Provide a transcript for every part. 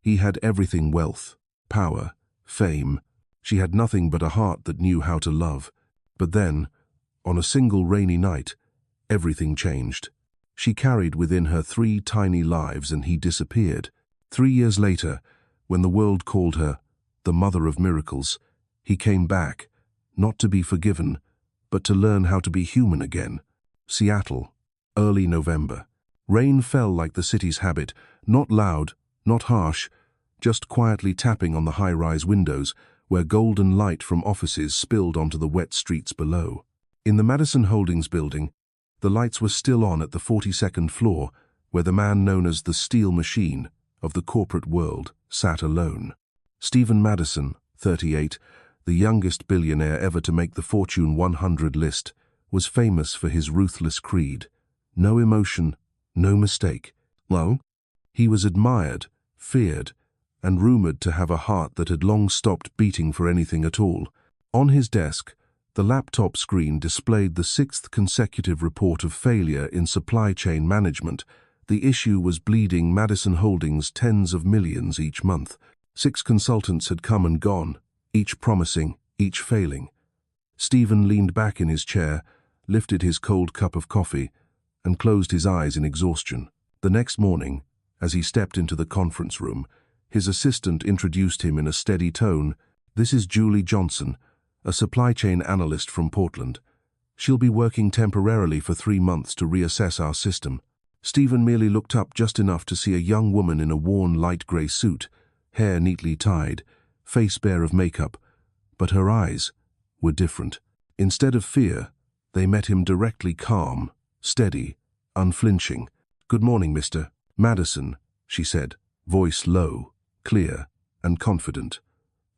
He had everything: wealth, power, fame. She had nothing but a heart that knew how to love. But then, on a single rainy night, everything changed. She carried within her 3 tiny lives, and he disappeared. 3 years later, when the world called her the mother of miracles, he came back, not to be forgiven, but to learn how to be human again. Seattle, early November. Rain fell like the city's habit, not loud, not harsh, just quietly tapping on the high-rise windows where golden light from offices spilled onto the wet streets below. In the Madison Holdings building, the lights were still on at the 42nd floor, where the man known as the Steel Machine of the corporate world sat alone. Stephen Madison, 38, the youngest billionaire ever to make the Fortune 100 list, was famous for his ruthless creed. No emotion, no mistake. Well, he was admired, feared, and rumored to have a heart that had long stopped beating for anything at all. On his desk, the laptop screen displayed the 6th consecutive report of failure in supply chain management. The issue was bleeding Madison Holdings tens of millions each month. 6 consultants had come and gone, each promising, each failing. Stephen leaned back in his chair, lifted his cold cup of coffee, and closed his eyes in exhaustion. The next morning, as he stepped into the conference room, his assistant introduced him in a steady tone. "This is Julie Johnson, a supply chain analyst from Portland. She'll be working temporarily for 3 months to reassess our system." Stephen merely looked up just enough to see a young woman in a worn light grey suit, hair neatly tied, face bare of makeup, but her eyes were different. Instead of fear, they met him directly, calm, steady, unflinching. "Good morning, Mr. Madison," she said, voice low, clear, and confident.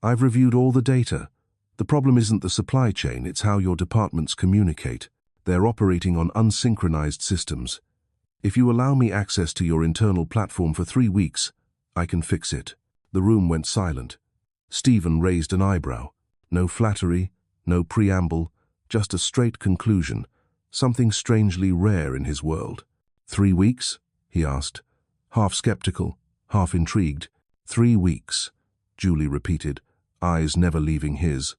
"I've reviewed all the data. The problem isn't the supply chain, it's how your departments communicate. They're operating on unsynchronized systems. If you allow me access to your internal platform for 3 weeks, I can fix it." The room went silent. Stephen raised an eyebrow. No flattery, no preamble, just a straight conclusion, something strangely rare in his world. 3 weeks? He asked, half skeptical, half intrigued. 3 weeks, Julie repeated, eyes never leaving his.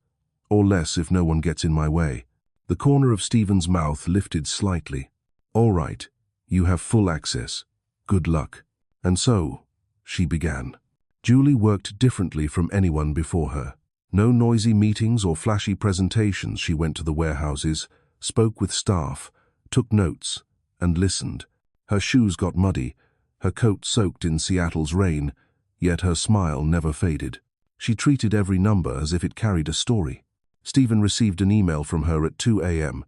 "Or less if no one gets in my way." The corner of Stephen's mouth lifted slightly. "All right, you have full access. Good luck." And so, she began. Julie worked differently from anyone before her. No noisy meetings or flashy presentations. She went to the warehouses, spoke with staff, took notes, and listened. Her shoes got muddy, her coat soaked in Seattle's rain, yet her smile never faded. She treated every number as if it carried a story. Stephen received an email from her at 2 a.m.,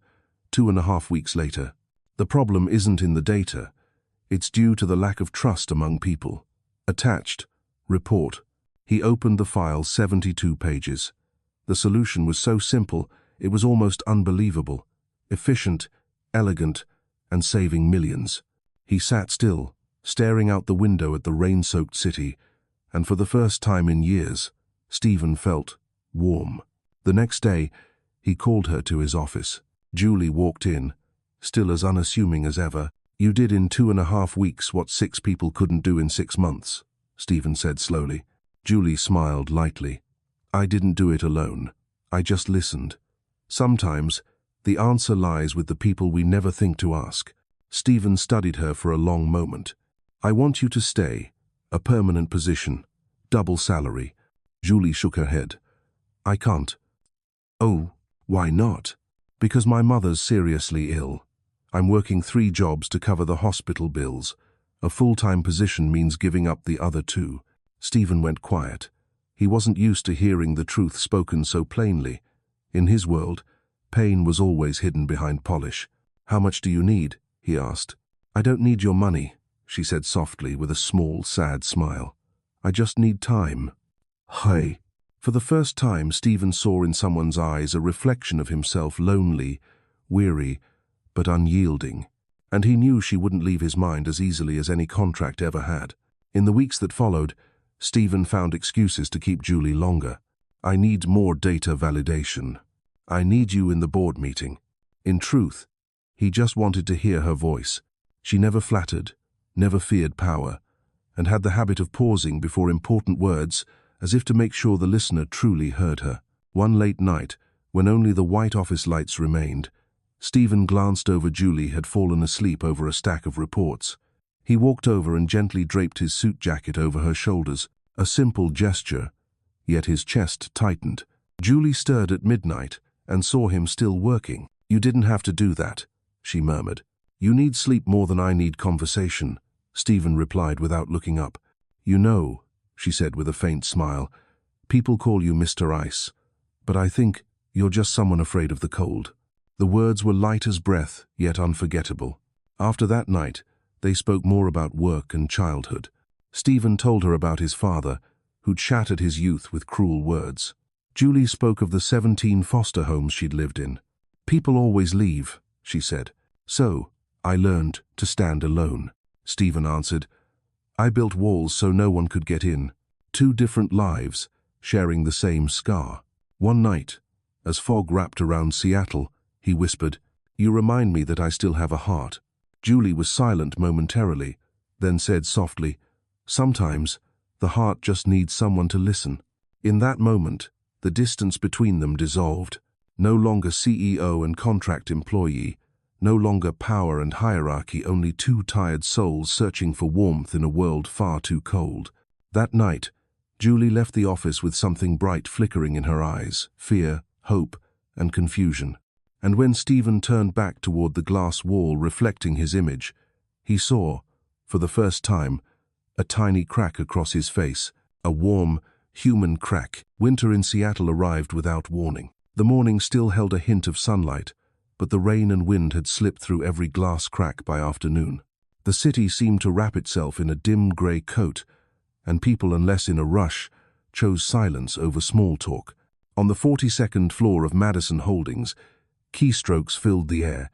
2.5 weeks later. "The problem isn't in the data. It's due to the lack of trust among people." Attached, report. He opened the file, 72 pages. The solution was so simple, it was almost unbelievable. Efficient, elegant, and saving millions. He sat still, staring out the window at the rain-soaked city, and for the first time in years, Stephen felt warm. The next day, he called her to his office. Julie walked in, still as unassuming as ever. "You did in 2.5 weeks what 6 people couldn't do in 6 months, Stephen said slowly. Julie smiled lightly. "I didn't do it alone. I just listened. Sometimes, the answer lies with the people we never think to ask." Stephen studied her for a long moment. "I want you to stay. A permanent position. Double salary." Julie shook her head. "I can't." "Oh, why not?" "Because my mother's seriously ill. I'm working 3 jobs to cover the hospital bills. A full-time position means giving up the other 2. Stephen went quiet. He wasn't used to hearing the truth spoken so plainly. In his world, pain was always hidden behind polish. "How much do you need?" he asked. "I don't need your money," she said softly with a small, sad smile. "I just need time." "Hey." For the first time, Stephen saw in someone's eyes a reflection of himself, lonely, weary, but unyielding. And he knew she wouldn't leave his mind as easily as any contract ever had. In the weeks that followed, Stephen found excuses to keep Julie longer. "I need more data validation. I need you in the board meeting." In truth, he just wanted to hear her voice. She never flattered, never feared power. and had the habit of pausing before important words, as if to make sure the listener truly heard her. One late night, when only the white office lights remained, Stephen glanced over. Julie had fallen asleep over a stack of reports. He walked over and gently draped his suit jacket over her shoulders, a simple gesture, yet his chest tightened. Julie stirred at midnight and saw him still working. "You didn't have to do that," she murmured. "You need sleep more than I need conversation," Stephen replied without looking up. "You know," she said with a faint smile, "people call you Mr. Ice, but I think you're just someone afraid of the cold." The words were light as breath, yet unforgettable. After that night, they spoke more about work and childhood. Stephen told her about his father, who'd shattered his youth with cruel words. Julie spoke of the 17 foster homes she'd lived in. "People always leave," she said. "So, I learned to stand alone," Stephen answered. "I built walls so no one could get in. 2 different lives, sharing the same scar." One night, as fog wrapped around Seattle, he whispered, "You remind me that I still have a heart." Julie was silent momentarily, then said softly, "Sometimes, the heart just needs someone to listen." In that moment, the distance between them dissolved. No longer CEO and contract employee, no longer power and hierarchy, only 2 tired souls searching for warmth in a world far too cold. That night, Julie left the office with something bright flickering in her eyes: fear, hope, and confusion. And when Stephen turned back toward the glass wall reflecting his image, he saw, for the first time, a tiny crack across his face, a warm, human crack. Winter in Seattle arrived without warning. The morning still held a hint of sunlight, but the rain and wind had slipped through every glass crack by afternoon. The city seemed to wrap itself in a dim gray coat, and people, unless in a rush, chose silence over small talk. On the 42nd floor of Madison Holdings, keystrokes filled the air,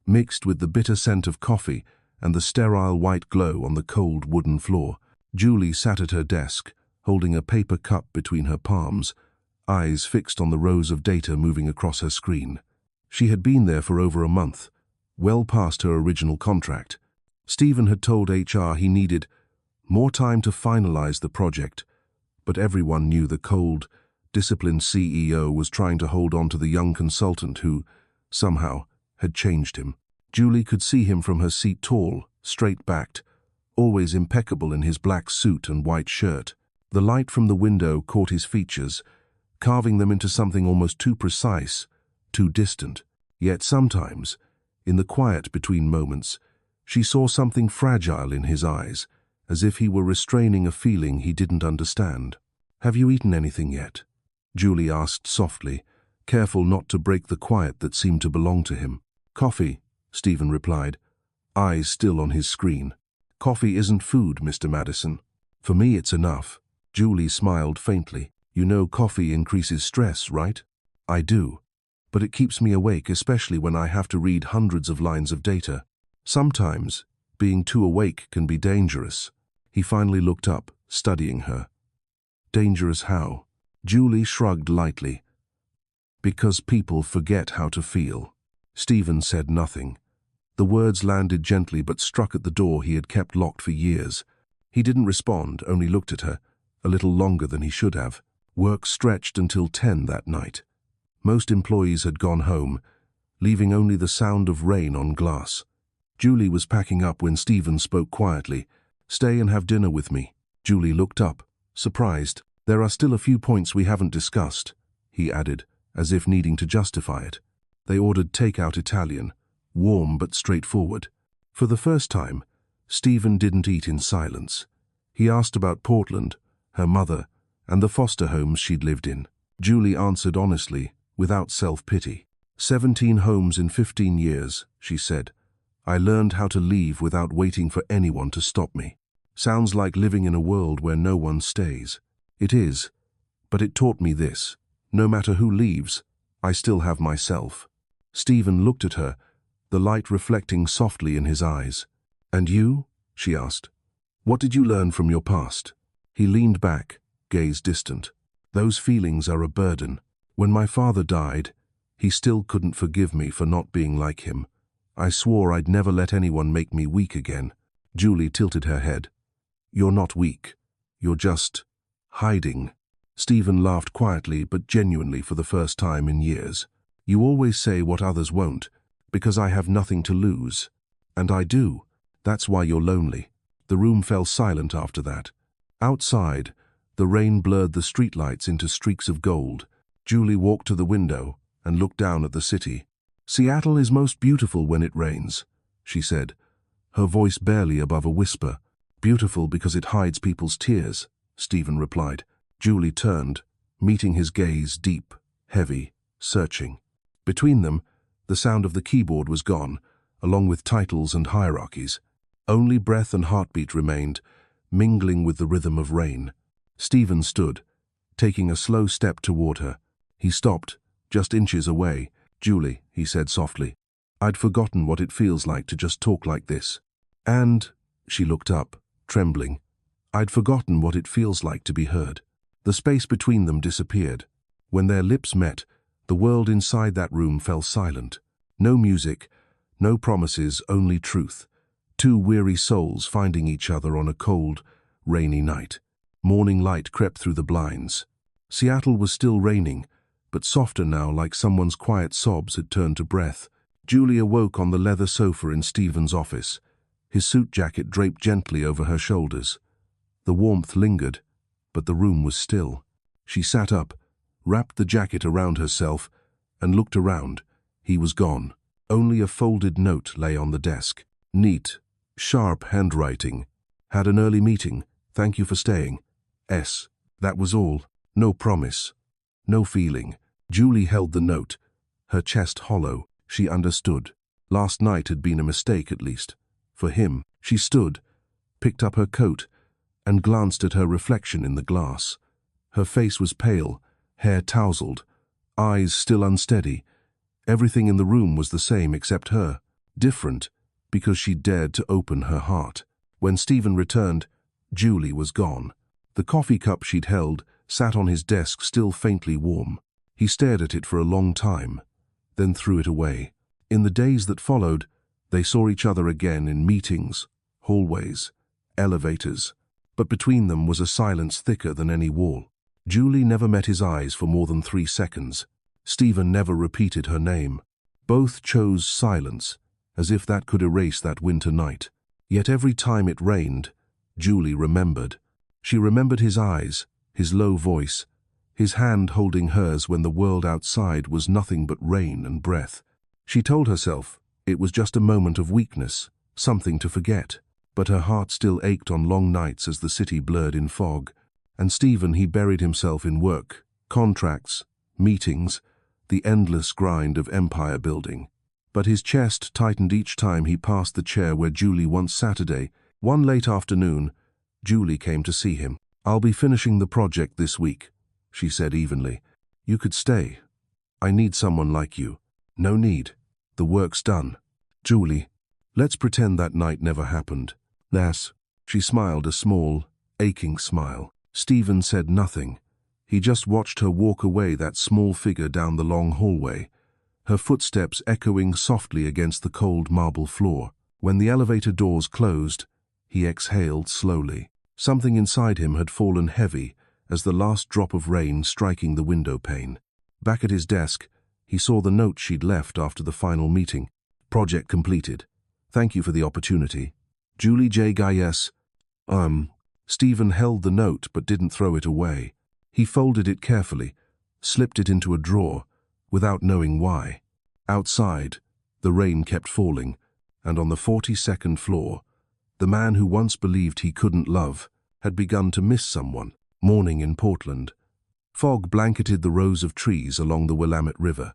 mixed with the bitter scent of coffee and the sterile white glow on the cold wooden floor. Julie sat at her desk, holding a paper cup between her palms, eyes fixed on the rows of data moving across her screen. She had been there for over a month, well past her original contract. Stephen had told HR he needed more time to finalize the project, but everyone knew the cold, disciplined CEO was trying to hold on to the young consultant who, somehow, had changed him. Julie could see him from her seat, tall, straight-backed, always impeccable in his black suit and white shirt. The light from the window caught his features, carving them into something almost too precise, too distant. Yet sometimes, in the quiet between moments, she saw something fragile in his eyes, as if he were restraining a feeling he didn't understand. "Have you eaten anything yet?" Julie asked softly, careful not to break the quiet that seemed to belong to him. "Coffee," Stephen replied, eyes still on his screen. "Coffee isn't food, Mr. Madison. For me it's enough." Julie smiled faintly. "You know coffee increases stress, right?" "I do. But it keeps me awake, especially when I have to read hundreds of lines of data. Sometimes, being too awake can be dangerous." He finally looked up, studying her. "Dangerous how?" Julie shrugged lightly. "Because people forget how to feel." Stephen said nothing. The words landed gently but struck at the door he had kept locked for years. He didn't respond, only looked at her, a little longer than he should have. Work stretched until 10 that night. Most employees had gone home, leaving only the sound of rain on glass. Julie was packing up when Stephen spoke quietly. "Stay and have dinner with me." Julie looked up, surprised. "There are still a few points we haven't discussed," he added, as if needing to justify it. They ordered takeout Italian, warm but straightforward. For the first time, Stephen didn't eat in silence. He asked about Portland, her mother, and the foster homes she'd lived in. Julie answered honestly, without self-pity. 17 homes in 15 years, she said. "I learned how to leave without waiting for anyone to stop me." Sounds like living in a world where no one stays. It is, but it taught me this: no matter who leaves, I still have myself. Stephen looked at her, the light reflecting softly in his eyes. "And you?" she asked. "What did you learn from your past?" He leaned back, gaze distant. "Those feelings are a burden. When my father died, he still couldn't forgive me for not being like him. I swore I'd never let anyone make me weak again." Julie tilted her head. You're not weak. You're just hiding. Stephen laughed quietly but genuinely for the first time in years. You always say what others won't, because I have nothing to lose. And I do. That's why you're lonely. The room fell silent after that. Outside, the rain blurred the streetlights into streaks of gold. Julie walked to the window and looked down at the city. Seattle is most beautiful when it rains, she said, her voice barely above a whisper. Beautiful because it hides people's tears, Stephen replied. Julie turned, meeting his gaze deep, heavy, searching. Between them, the sound of the keyboard was gone, along with titles and hierarchies. Only breath and heartbeat remained, mingling with the rhythm of rain. Stephen stood, taking a slow step toward her. He stopped, just inches away. Julie, he said softly, I'd forgotten what it feels like to just talk like this. And, she looked up, trembling, I'd forgotten what it feels like to be heard. The space between them disappeared. When their lips met, the world inside that room fell silent. No music, no promises, only truth. Two weary souls finding each other on a cold, rainy night. Morning light crept through the blinds. Seattle was still raining, but softer now, like someone's quiet sobs had turned to breath. Julie awoke on the leather sofa in Stephen's office, his suit jacket draped gently over her shoulders. The warmth lingered, but the room was still. She sat up, wrapped the jacket around herself, and looked around. He was gone. Only a folded note lay on the desk. Neat, sharp handwriting. Had an early meeting. Thank you for staying. S. That was all. No promise. No feeling. Julie held the note, her chest hollow. She understood. Last night had been a mistake, at least. For him. She stood, picked up her coat, and glanced at her reflection in the glass. Her face was pale, hair tousled, eyes still unsteady. Everything in the room was the same except her. Different, because she dared to open her heart. When Stephen returned, Julie was gone. The coffee cup she'd held sat on his desk, still faintly warm. He stared at it for a long time, then threw it away. In the days that followed, they saw each other again in meetings, hallways, elevators, but between them was a silence thicker than any wall. Julie never met his eyes for more than 3 seconds. Stephen never repeated her name. Both chose silence, as if that could erase that winter night. Yet every time it rained, Julie remembered. She remembered his eyes, his low voice, his hand holding hers when the world outside was nothing but rain and breath. She told herself it was just a moment of weakness, something to forget. But her heart still ached on long nights as the city blurred in fog. And Stephen, he buried himself in work, contracts, meetings, the endless grind of empire building. But his chest tightened each time he passed the chair where Julie once Saturday. One late afternoon, Julie came to see him. I'll be finishing the project this week, she said evenly. You could stay. I need someone like you. No need. The work's done. Julie, let's pretend that night never happened. Nas. She smiled a small, aching smile. Stephen said nothing. He just watched her walk away, that small figure down the long hallway, her footsteps echoing softly against the cold marble floor. When the elevator doors closed, he exhaled slowly. Something inside him had fallen heavy as the last drop of rain striking the window pane. Back at his desk, he saw the note she'd left after the final meeting. Project completed. Thank you for the opportunity. Julie J. Gaius. Stephen held the note but didn't throw it away. He folded it carefully, slipped it into a drawer, without knowing why. Outside, the rain kept falling, and on the 42nd floor, the man who once believed he couldn't love had begun to miss someone. Morning in Portland. Fog blanketed the rows of trees along the Willamette River.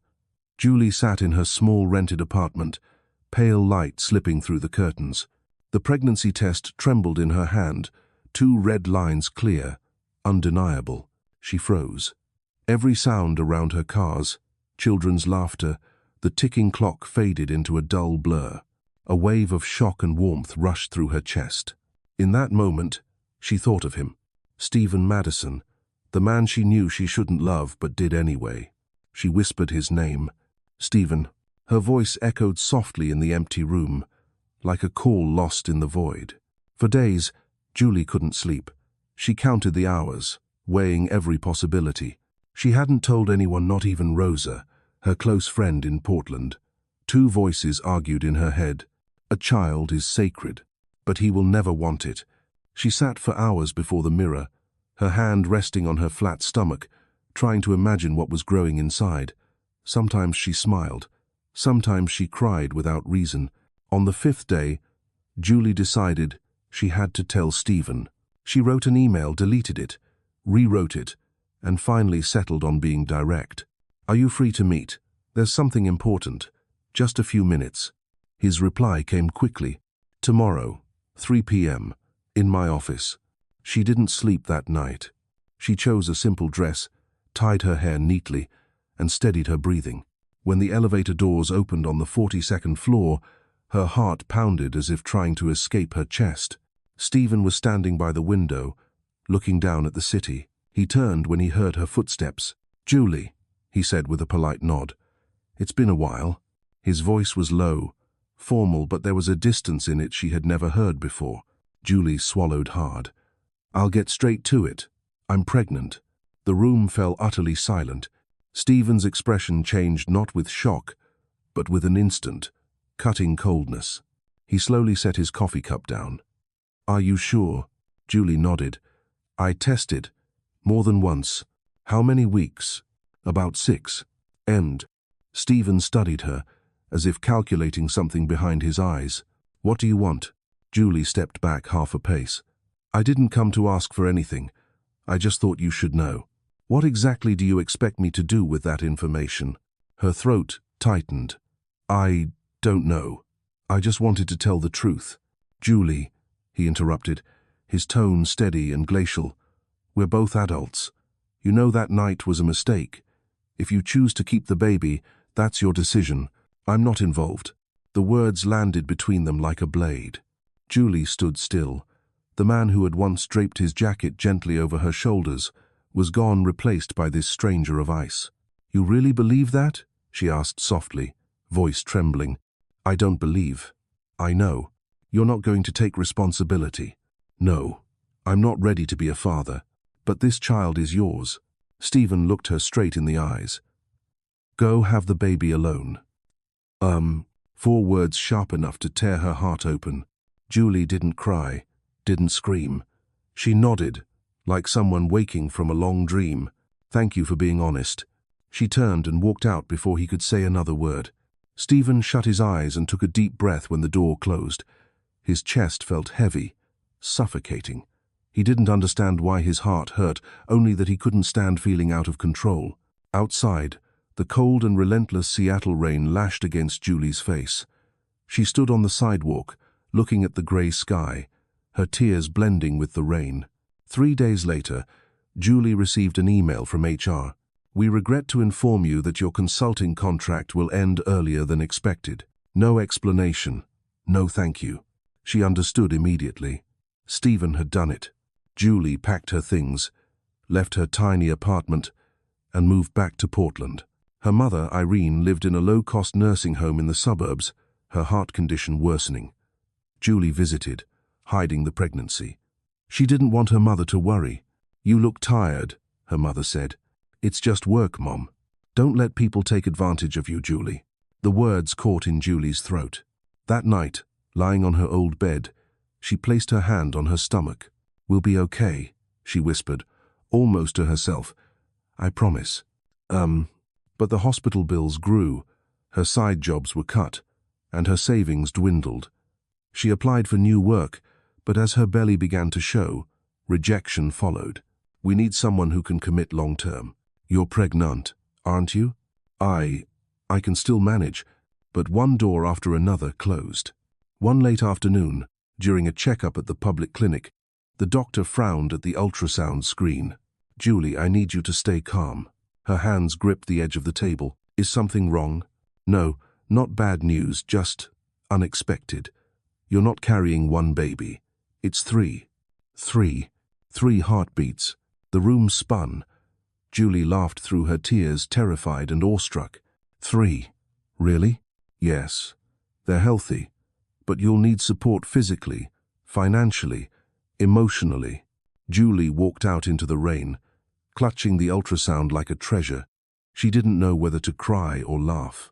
Julie sat in her small rented apartment, pale light slipping through the curtains. The pregnancy test trembled in her hand, 2 red lines clear, undeniable. She froze. Every sound around her, cars, children's laughter, the ticking clock, faded into a dull blur. A wave of shock and warmth rushed through her chest. In that moment, she thought of him. Stephen Madison, the man she knew she shouldn't love but did anyway. She whispered his name. Stephen. Her voice echoed softly in the empty room, like a call lost in the void. For days, Julie couldn't sleep. She counted the hours, weighing every possibility. She hadn't told anyone, not even Rosa, her close friend in Portland. Two voices argued in her head. A child is sacred, but he will never want it. She sat for hours before the mirror, her hand resting on her flat stomach, trying to imagine what was growing inside. Sometimes she smiled. Sometimes she cried without reason. On the fifth day, Julie decided she had to tell Stephen. She wrote an email, deleted it, rewrote it, and finally settled on being direct. "Are you free to meet? There's something important. Just a few minutes." His reply came quickly. "Tomorrow, 3 p.m., in my office." She didn't sleep that night. She chose a simple dress, tied her hair neatly, and steadied her breathing. When the elevator doors opened on the 42nd floor, her heart pounded as if trying to escape her chest. Stephen was standing by the window, looking down at the city. He turned when he heard her footsteps. "Julie," he said with a polite nod. "It's been a while." His voice was low, formal, but there was a distance in it she had never heard before. Julie swallowed hard. "I'll get straight to it. I'm pregnant." The room fell utterly silent. Stephen's expression changed not with shock, but with an instant, cutting coldness. He slowly set his coffee cup down. "Are you sure?" Julie nodded. "I tested. More than once." "How many weeks?" "About 6. And Stephen studied her, as if calculating something behind his eyes. "What do you want?" Julie stepped back half a pace. "I didn't come to ask for anything. I just thought you should know." "What exactly do you expect me to do with that information?" Her throat tightened. "I don't know. I just wanted to tell the truth." "Julie," he interrupted, his tone steady and glacial, "we're both adults. You know that night was a mistake. If you choose to keep the baby, that's your decision. I'm not involved." The words landed between them like a blade. Julie stood still. The man who had once draped his jacket gently over her shoulders was gone, replaced by this stranger of ice. "You really believe that?" she asked softly, voice trembling. "I don't believe. I know. You're not going to take responsibility." "No, I'm not ready to be a father. But this child is yours." Stephen looked her straight in the eyes. "Go have the baby alone." 4 words sharp enough to tear her heart open. Julie didn't cry, didn't scream. She nodded, like someone waking from a long dream. "Thank you for being honest." She turned and walked out before he could say another word. Stephen shut his eyes and took a deep breath when the door closed. His chest felt heavy, suffocating. He didn't understand why his heart hurt, only that he couldn't stand feeling out of control. Outside, the cold and relentless Seattle rain lashed against Julie's face. She stood on the sidewalk, looking at the gray sky, her tears blending with the rain. 3 days later, Julie received an email from HR. "We regret to inform you that your consulting contract will end earlier than expected." No explanation. No thank you. She understood immediately. Stephen had done it. Julie packed her things, left her tiny apartment, and moved back to Portland. Her mother, Irene, lived in a low-cost nursing home in the suburbs, her heart condition worsening. Julie visited, hiding the pregnancy. She didn't want her mother to worry. "You look tired," her mother said. "It's just work, Mom. Don't let people take advantage of you, Julie." The words caught in Julie's throat. That night, lying on her old bed, she placed her hand on her stomach. "We'll be okay," she whispered, almost to herself. "I promise." But the hospital bills grew, her side jobs were cut, and her savings dwindled. She applied for new work, but as her belly began to show, rejection followed. "We need someone who can commit long-term." "You're pregnant, aren't you?" I can still manage," but one door after another closed. One late afternoon, during a checkup at the public clinic, the doctor frowned at the ultrasound screen. "Julie, I need you to stay calm." Her hands gripped the edge of the table. "Is something wrong?" "No, not bad news, just unexpected. You're not carrying one baby. It's 3. 3. 3 heartbeats." The room spun. Julie laughed through her tears, terrified and awestruck. 3. Really? Yes. They're healthy. But you'll need support physically, financially, Emotionally, Julie walked out into the rain, clutching the ultrasound like a treasure. She didn't know whether to cry or laugh.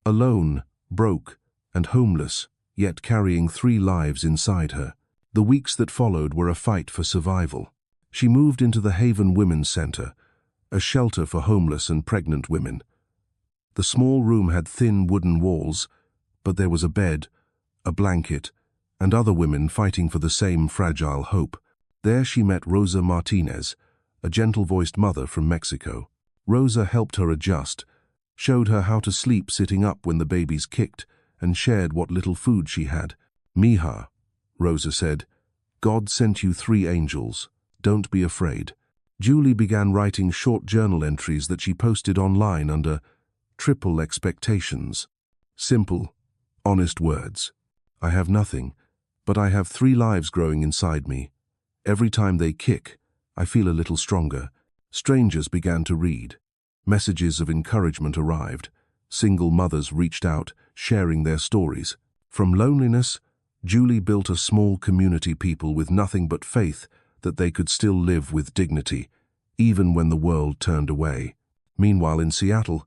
Alone, broke, and homeless, yet carrying 3 lives inside her. The weeks that followed were a fight for survival. She moved into the Haven Women's Center, a shelter for homeless and pregnant women. The small room had thin wooden walls, but there was a bed, a blanket, and other women fighting for the same fragile hope. There she met Rosa Martinez, a gentle-voiced mother from Mexico. Rosa helped her adjust, showed her how to sleep sitting up when the babies kicked, and shared what little food she had. "Mija," Rosa said, "God sent you 3 angels. Don't be afraid." Julie began writing short journal entries that she posted online under triple expectations. Simple, honest words. "I have nothing, but I have 3 lives growing inside me. Every time they kick, I feel a little stronger." Strangers began to read. Messages of encouragement arrived. Single mothers reached out, sharing their stories. From loneliness, Julie built a small community, people with nothing but faith that they could still live with dignity, even when the world turned away. Meanwhile, in Seattle,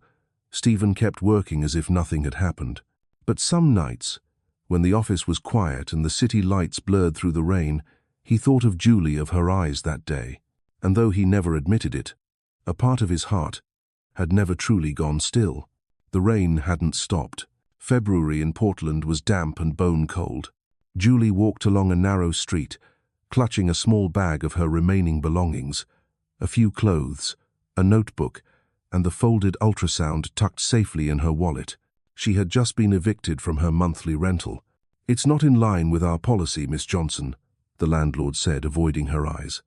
Stephen kept working as if nothing had happened. But some nights, when the office was quiet and the city lights blurred through the rain, he thought of Julie, of her eyes that day. And though he never admitted it, a part of his heart had never truly gone still. The rain hadn't stopped. February in Portland was damp and bone-cold. Julie walked along a narrow street, clutching a small bag of her remaining belongings, a few clothes, a notebook, and the folded ultrasound tucked safely in her wallet. She had just been evicted from her monthly rental. "It's not in line with our policy, Miss Johnson," the landlord said, avoiding her eyes.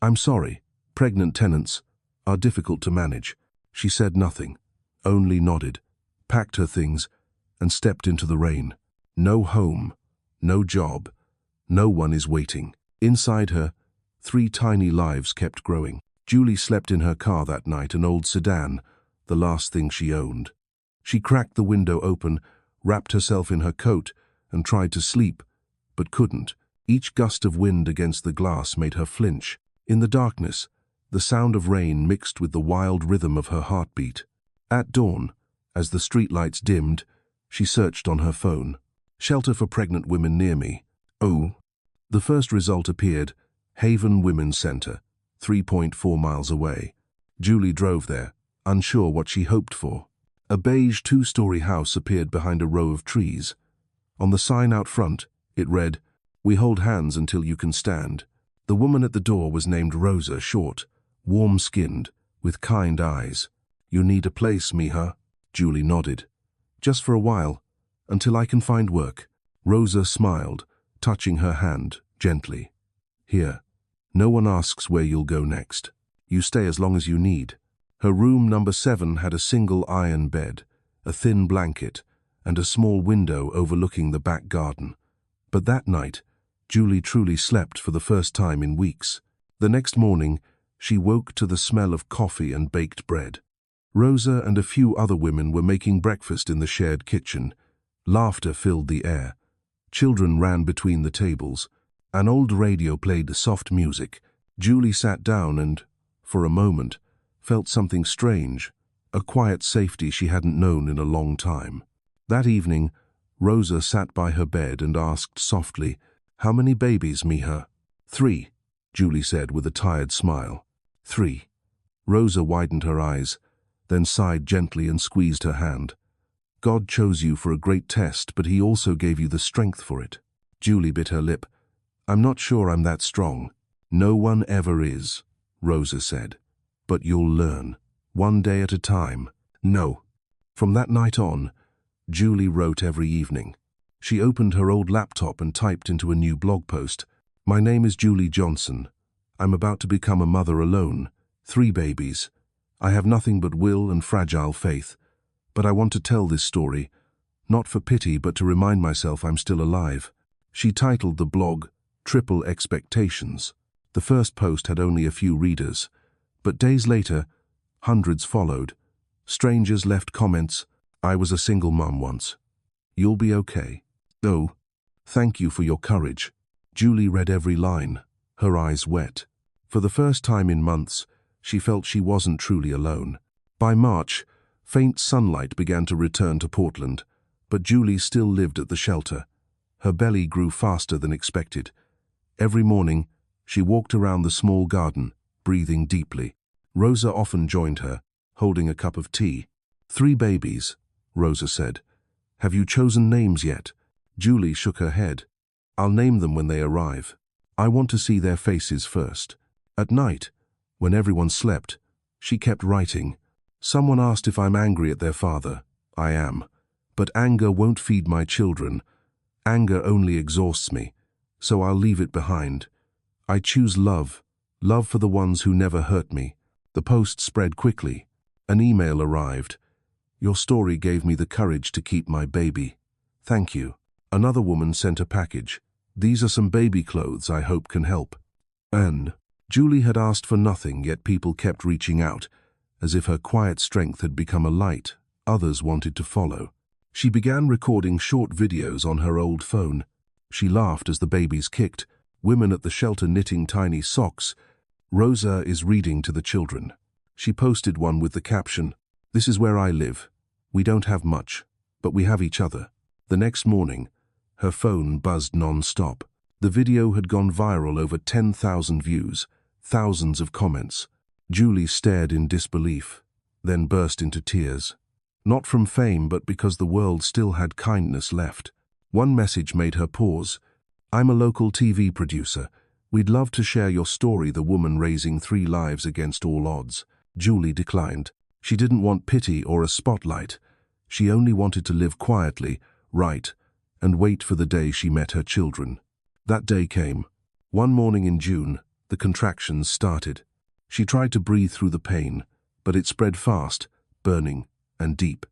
"I'm sorry, pregnant tenants are difficult to manage." She said nothing, only nodded, packed her things, and stepped into the rain. No home, no job, no one is waiting. Inside her, 3 tiny lives kept growing. Julie slept in her car that night, an old sedan, the last thing she owned. She cracked the window open, wrapped herself in her coat, and tried to sleep, but couldn't. Each gust of wind against the glass made her flinch. In the darkness, the sound of rain mixed with the wild rhythm of her heartbeat. At dawn, as the streetlights dimmed, she searched on her phone. "Shelter for pregnant women near me." Oh. The first result appeared: Haven Women's Center, 3.4 miles away. Julie drove there, unsure what she hoped for. A beige 2-story house appeared behind a row of trees. On the sign out front, it read, "We hold hands until you can stand." The woman at the door was named Rosa, short, warm-skinned, with kind eyes. "You need a place, Mija?" Julie nodded. "Just for a while, until I can find work." Rosa smiled, touching her hand gently. "Here, no one asks where you'll go next. You stay as long as you need." Her room number 7 had a single iron bed, a thin blanket, and a small window overlooking the back garden. But that night, Julie truly slept for the first time in weeks. The next morning, she woke to the smell of coffee and baked bread. Rosa and a few other women were making breakfast in the shared kitchen. Laughter filled the air. Children ran between the tables. An old radio played soft music. Julie sat down and, for a moment, felt something strange, a quiet safety she hadn't known in a long time. That evening, Rosa sat by her bed and asked softly, "How many babies, Mija?" "3," Julie said with a tired smile. "3." Rosa widened her eyes, then sighed gently and squeezed her hand. "God chose you for a great test, but he also gave you the strength for it." Julie bit her lip. "I'm not sure I'm that strong." "No one ever is," Rosa said. "But you'll learn, one day at a time." "No." From that night on, Julie wrote every evening. She opened her old laptop and typed into a new blog post, "My name is Julie Johnson. I'm about to become a mother alone, 3 babies. I have nothing but will and fragile faith. But I want to tell this story, not for pity, but to remind myself I'm still alive." She titled the blog, "Triple Expectations." The first post had only a few readers, but days later, hundreds followed. Strangers left comments. "I was a single mom once. You'll be okay." "Oh, thank you for your courage." Julie read every line. her eyes wet. For the first time in months, she felt she wasn't truly alone. By March, faint sunlight began to return to Portland, but Julie still lived at the shelter. Her belly grew faster than expected. Every morning, she walked around the small garden, breathing deeply. Rosa often joined her, holding a cup of tea. 3 babies, Rosa said. Have you chosen names yet? Julie shook her head. I'll name them when they arrive. I want to see their faces first. At night, when everyone slept, she kept writing. Someone asked if I'm angry at their father. I am. But anger won't feed my children. Anger only exhausts me, so I'll leave it behind. I choose love, love for the ones who never hurt me. The post spread quickly. An email arrived. Your story gave me the courage to keep my baby. Thank you. Another woman sent a package. These are some baby clothes I hope can help. Anne. Julie had asked for nothing, yet people kept reaching out. As if her quiet strength had become a light, others wanted to follow. She began recording short videos on her old phone. She laughed as the babies kicked, women at the shelter knitting tiny socks. Rosa is reading to the children. She posted one with the caption, "This is where I live. We don't have much, but we have each other." The next morning, her phone buzzed non-stop. The video had gone viral, over 10,000 views, thousands of comments. Julie stared in disbelief, then burst into tears. Not from fame, but because the world still had kindness left. One message made her pause. I'm a local TV producer. We'd love to share your story, the woman raising 3 lives against all odds. Julie declined. She didn't want pity or a spotlight. She only wanted to live quietly, write, and wait for the day she met her children. That day came. One morning in June, the contractions started. She tried to breathe through the pain, but it spread fast, burning, and deep.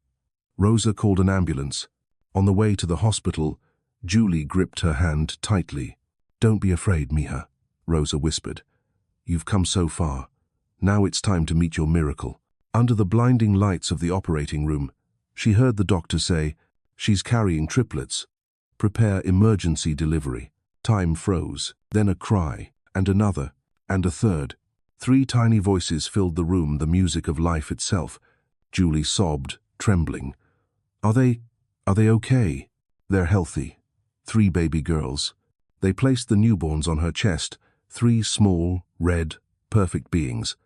Rosa called an ambulance. On the way to the hospital, Julie gripped her hand tightly. Don't be afraid, Mija, Rosa whispered. You've come so far. Now it's time to meet your miracle. Under the blinding lights of the operating room, she heard the doctor say, she's carrying triplets. Prepare emergency delivery. Time froze. Then a cry, and another, and a third. 3 tiny voices filled the room, the music of life itself. Julie sobbed, trembling. Are they okay? They're healthy. 3 baby girls. They placed the newborns on her chest, 3 small, red, perfect beings.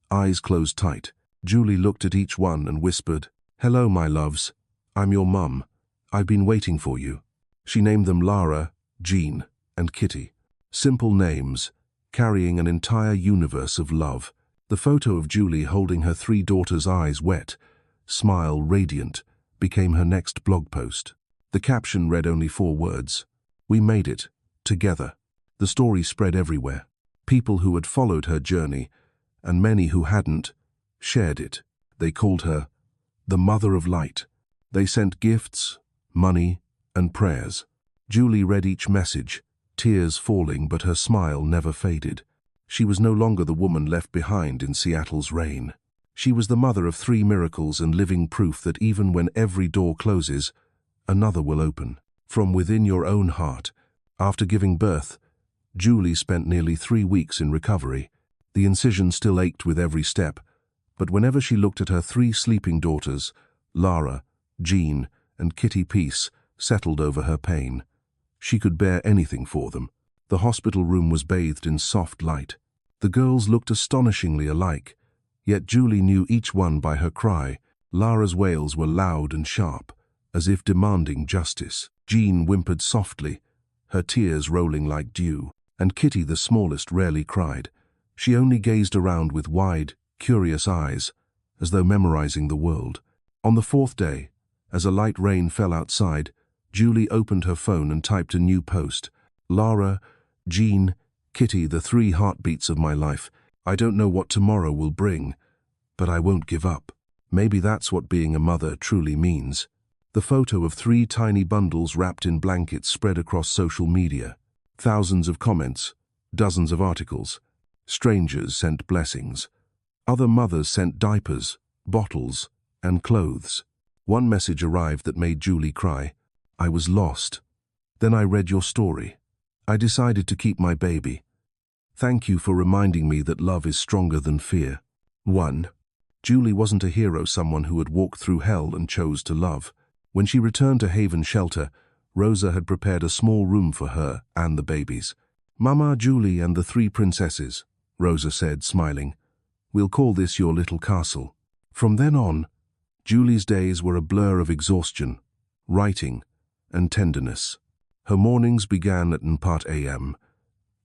Eyes closed tight. Julie looked at each one and whispered, Hello, my loves. I'm your mum. I've been waiting for you. She named them Lara, Jean, and Kitty. Simple names, carrying an entire universe of love. The photo of Julie holding her 3 daughters' eyes wet, smile radiant, became her next blog post. The caption read only 4 words. We made it, together. The story spread everywhere. People who had followed her journey, and many who hadn't, shared it. They called her the Mother of Light. They sent gifts, money, and prayers. Julie read each message, tears falling, but her smile never faded. She was no longer the woman left behind in Seattle's rain. She was the mother of 3 miracles and living proof that even when every door closes, another will open. From within your own heart. After giving birth, Julie spent nearly 3 weeks in recovery. The incision still ached with every step, but whenever she looked at her 3 sleeping daughters, Lara, Jean, and Kitty, peace settled over her pain. She could bear anything for them. The hospital room was bathed in soft light. The girls looked astonishingly alike, yet Julie knew each one by her cry. Lara's wails were loud and sharp, as if demanding justice. Jean whimpered softly, her tears rolling like dew, and Kitty, the smallest, rarely cried. She only gazed around with wide, curious eyes, as though memorizing the world. On the 4th day, as a light rain fell outside, Julie opened her phone and typed a new post. Lara, Jean, Kitty, the 3 heartbeats of my life. I don't know what tomorrow will bring, but I won't give up. Maybe that's what being a mother truly means. The photo of 3 tiny bundles wrapped in blankets spread across social media. Thousands of comments, dozens of articles. Strangers sent blessings. Other mothers sent diapers, bottles, and clothes. One message arrived that made Julie cry. I was lost. Then I read your story. I decided to keep my baby. Thank you for reminding me that love is stronger than fear. 1. Julie wasn't a hero, someone who had walked through hell and chose to love. When she returned to Haven Shelter, Rosa had prepared a small room for her and the babies. "Mama, Julie, and the 3 princesses," Rosa said, smiling. "We'll call this your little castle." From then on, Julie's days were a blur of exhaustion, writing, and tenderness. Her mornings began at 9 a.m.,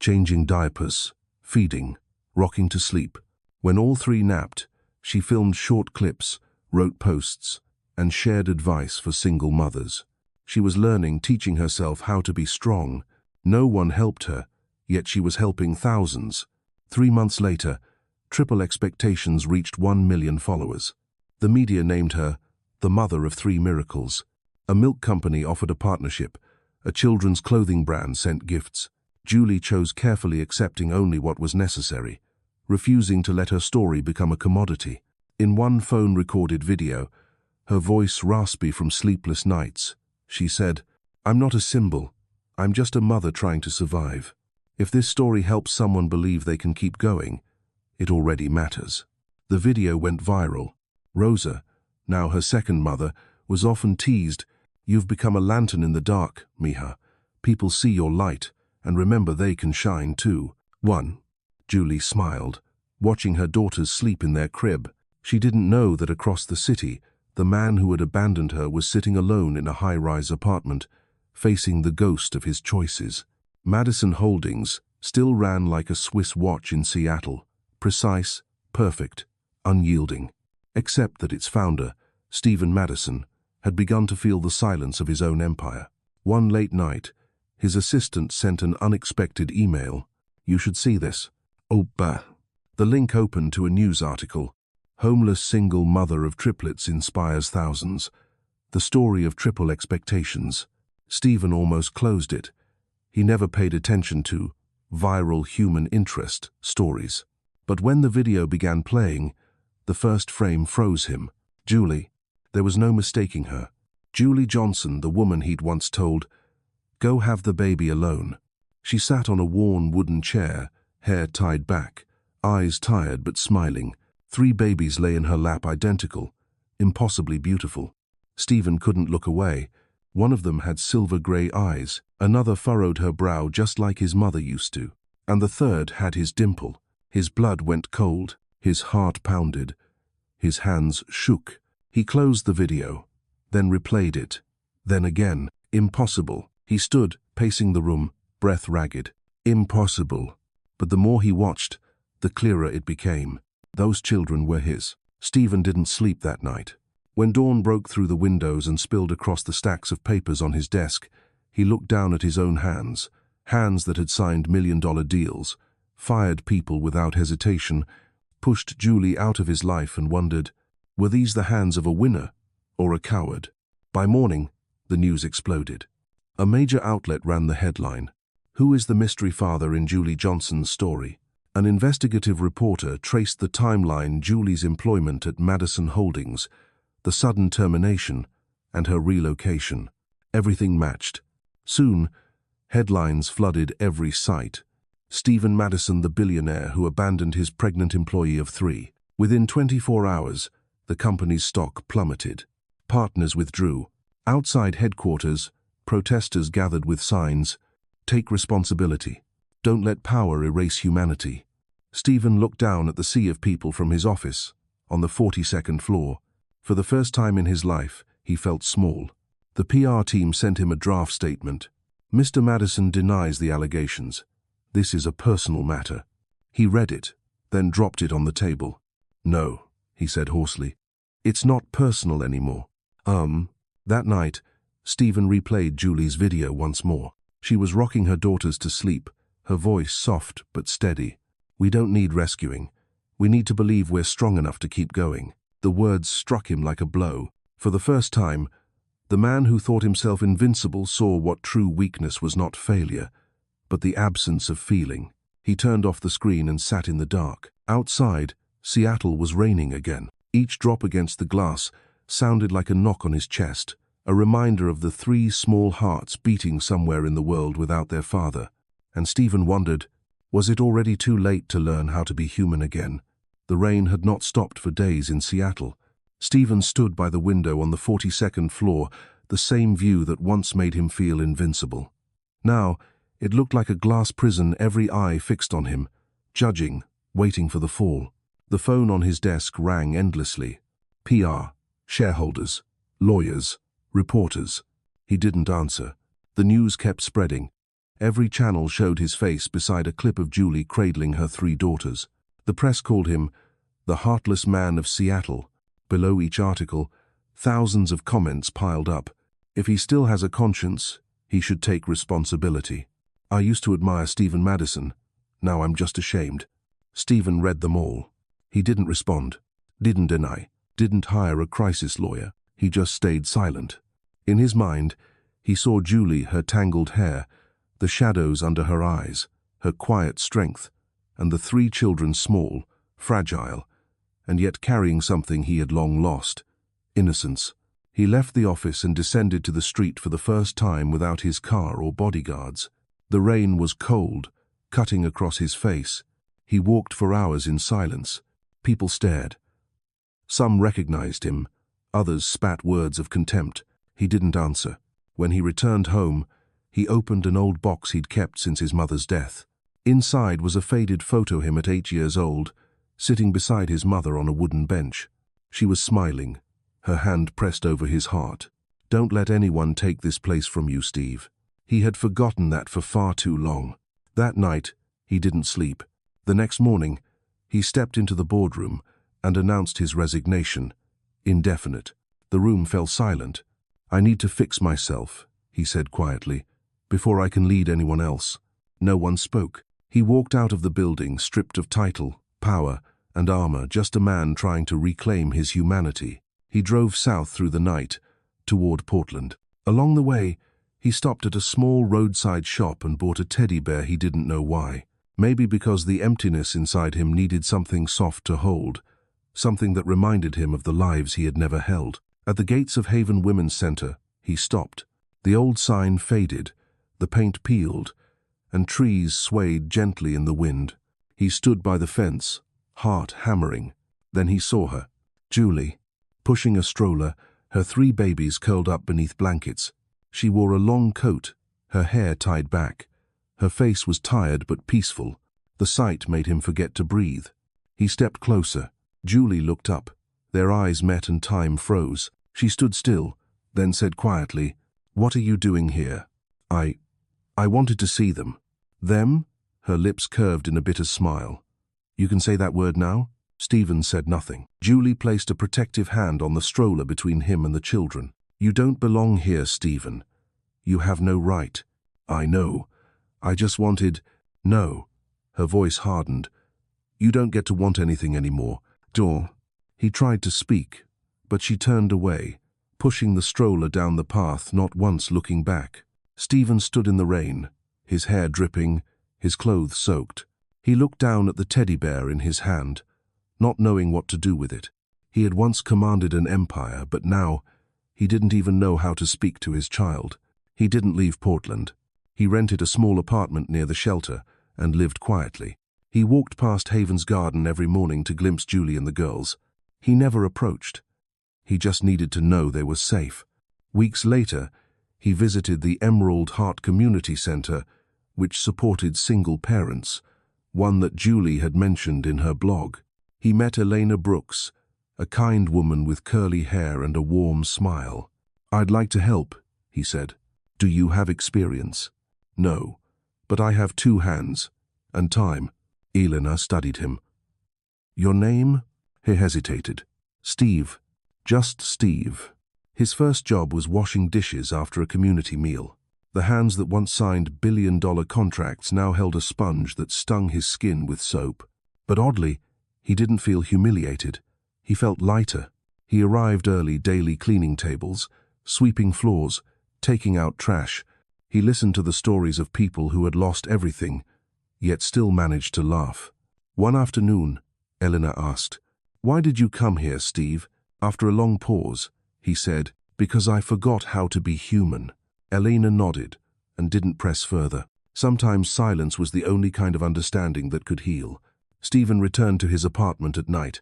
changing diapers, feeding, rocking to sleep. When all 3 napped, she filmed short clips, wrote posts, and shared advice for single mothers. She was learning, teaching herself how to be strong. No one helped her, yet she was helping thousands. 3 months later, Triple Expectations reached 1 million followers. The media named her the mother of 3 miracles. A milk company offered a partnership. A children's clothing brand sent gifts. Julie chose carefully, accepting only what was necessary, refusing to let her story become a commodity. In one phone-recorded video, her voice raspy from sleepless nights, she said, "I'm not a symbol. I'm just a mother trying to survive. If this story helps someone believe they can keep going, it already matters." The video went viral. Rosa, now her second mother, was often teased, "You've become a lantern in the dark, Mija. People see your light, and remember they can shine too." 1. Julie smiled, watching her daughters sleep in their crib. She didn't know that across the city, the man who had abandoned her was sitting alone in a high-rise apartment, facing the ghost of his choices. Madison Holdings still ran like a Swiss watch in Seattle, precise, perfect, unyielding. Except that its founder, Stephen Madison, had begun to feel the silence of his own empire. One late night, his assistant sent an unexpected email. "You should see this." Oh, bah. The link opened to a news article. "Homeless single mother of triplets inspires thousands. The story of Triple Expectations." Stephen almost closed it. He never paid attention to viral human interest stories. But when the video began playing, the first frame froze him. Julie. There was no mistaking her. Julie Johnson, the woman he'd once told, "Go have the baby alone." She sat on a worn wooden chair, hair tied back, eyes tired but smiling. 3 babies lay in her lap, identical, impossibly beautiful. Stephen couldn't look away. One of them had silver-grey eyes, another furrowed her brow just like his mother used to, and the third had his dimple. His blood went cold, his heart pounded, his hands shook. He closed the video, then replayed it, then again. Impossible. He stood, pacing the room, breath ragged. Impossible. But the more he watched, the clearer it became. Those children were his. Stephen didn't sleep that night. When dawn broke through the windows and spilled across the stacks of papers on his desk, he looked down at his own hands, hands that had signed million-dollar deals, fired people without hesitation, pushed Julie out of his life, and wondered, were these the hands of a winner or a coward? By morning, the news exploded. A major outlet ran the headline, "Who is the mystery father in Julie Johnson's story?" An investigative reporter traced the timeline: Julie's employment at Madison Holdings, the sudden termination, and her relocation. Everything matched. Soon, headlines flooded every site. Stephen Madison, the billionaire who abandoned his pregnant employee of 3. Within 24 hours, the company's stock plummeted. Partners withdrew. Outside headquarters, protesters gathered with signs, "Take responsibility. Don't let power erase humanity." Stephen looked down at the sea of people from his office, on the 42nd floor. For the first time in his life, he felt small. The PR team sent him a draft statement. "Mr. Madison denies the allegations. This is a personal matter." He read it, then dropped it on the table. "No," he said hoarsely. "It's not personal anymore." That night, Stephen replayed Julie's video once more. She was rocking her daughters to sleep, her voice soft but steady. "We don't need rescuing. We need to believe we're strong enough to keep going." The words struck him like a blow. For the first time, the man who thought himself invincible saw what true weakness was: not failure, but the absence of feeling. He turned off the screen and sat in the dark. Outside, Seattle was raining again. Each drop against the glass sounded like a knock on his chest, a reminder of the 3 small hearts beating somewhere in the world without their father. And Stephen wondered, Was it already too late to learn how to be human again? The rain had not stopped for days in Seattle. Stephen stood by the window on the 42nd floor, the same view that once made him feel invincible. Now, it looked like a glass prison, every eye fixed on him, judging, waiting for the fall. The phone on his desk rang endlessly. PR, shareholders, lawyers, reporters. He didn't answer. The news kept spreading. Every channel showed his face beside a clip of Julie cradling her 3 daughters. The press called him the heartless man of Seattle. Below each article, thousands of comments piled up. If he still has a conscience, he should take responsibility. I used to admire Stephen Madison. Now I'm just ashamed. Stephen read them all. He didn't respond, didn't deny, didn't hire a crisis lawyer. He just stayed silent. In his mind, he saw Julie, her tangled hair, the shadows under her eyes, her quiet strength, and the 3 children small, fragile, and yet carrying something he had long lost: innocence. He left the office and descended to the street for the first time without his car or bodyguards. The rain was cold, cutting across his face. He walked for hours in silence. People stared. Some recognized him, others spat words of contempt. He didn't answer. When he returned home, he opened an old box he'd kept since his mother's death. Inside was a faded photo of him at 8 years old, sitting beside his mother on a wooden bench. She was smiling, her hand pressed over his heart. "Don't let anyone take this place from you, Steve." He had forgotten that for far too long. That night, he didn't sleep. The next morning, he stepped into the boardroom and announced his resignation. Indefinite. The room fell silent. "I need to fix myself," he said quietly, "before I can lead anyone else." No one spoke. He walked out of the building, stripped of title, power, and armor, just a man trying to reclaim his humanity. He drove south through the night, toward Portland. Along the way, he stopped at a small roadside shop and bought a teddy bear. He didn't know why. Maybe because the emptiness inside him needed something soft to hold, something that reminded him of the lives he had never held. At the gates of Haven Women's Center, he stopped. The old sign faded, the paint peeled, and trees swayed gently in the wind. He stood by the fence, heart hammering. Then he saw her, Julie, pushing a stroller, her 3 babies curled up beneath blankets. She wore a long coat, her hair tied back. Her face was tired but peaceful. The sight made him forget to breathe. He stepped closer. Julie looked up. Their eyes met and time froze. She stood still, then said quietly, "What are you doing here?" I wanted to see them." "Them?" Her lips curved in a bitter smile. "You can say that word now?" Stephen said nothing. Julie placed a protective hand on the stroller between him and the children. "You don't belong here, Stephen. You have no right." "I know. I just wanted—" "No." Her voice hardened. "You don't get to want anything anymore." "Door." He tried to speak, but she turned away, pushing the stroller down the path, not once looking back. Stephen stood in the rain, his hair dripping, his clothes soaked. He looked down at the teddy bear in his hand, not knowing what to do with it. He had once commanded an empire, but now he didn't even know how to speak to his child. He didn't leave Portland. He rented a small apartment near the shelter and lived quietly. He walked past Haven's garden every morning to glimpse Julie and the girls. He never approached. He just needed to know they were safe. Weeks later, he visited the Emerald Heart Community Center, which supported single parents, one that Julie had mentioned in her blog. He met Elena Brooks, a kind woman with curly hair and a warm smile. "I'd like to help," he said. "Do you have experience?" "No, but I have 2 hands and time." Elena studied him. "Your name?" He hesitated. "Steve. Just Steve." His first job was washing dishes after a community meal. The hands that once signed billion-dollar contracts now held a sponge that stung his skin with soap. But oddly, he didn't feel humiliated. He felt lighter. He arrived early, daily cleaning tables, sweeping floors, taking out trash. He listened to the stories of people who had lost everything, yet still managed to laugh. One afternoon, Elena asked, "Why did you come here, Steve?" After a long pause, he said, "Because I forgot how to be human." Elena nodded and didn't press further. Sometimes silence was the only kind of understanding that could heal. Stephen returned to his apartment at night,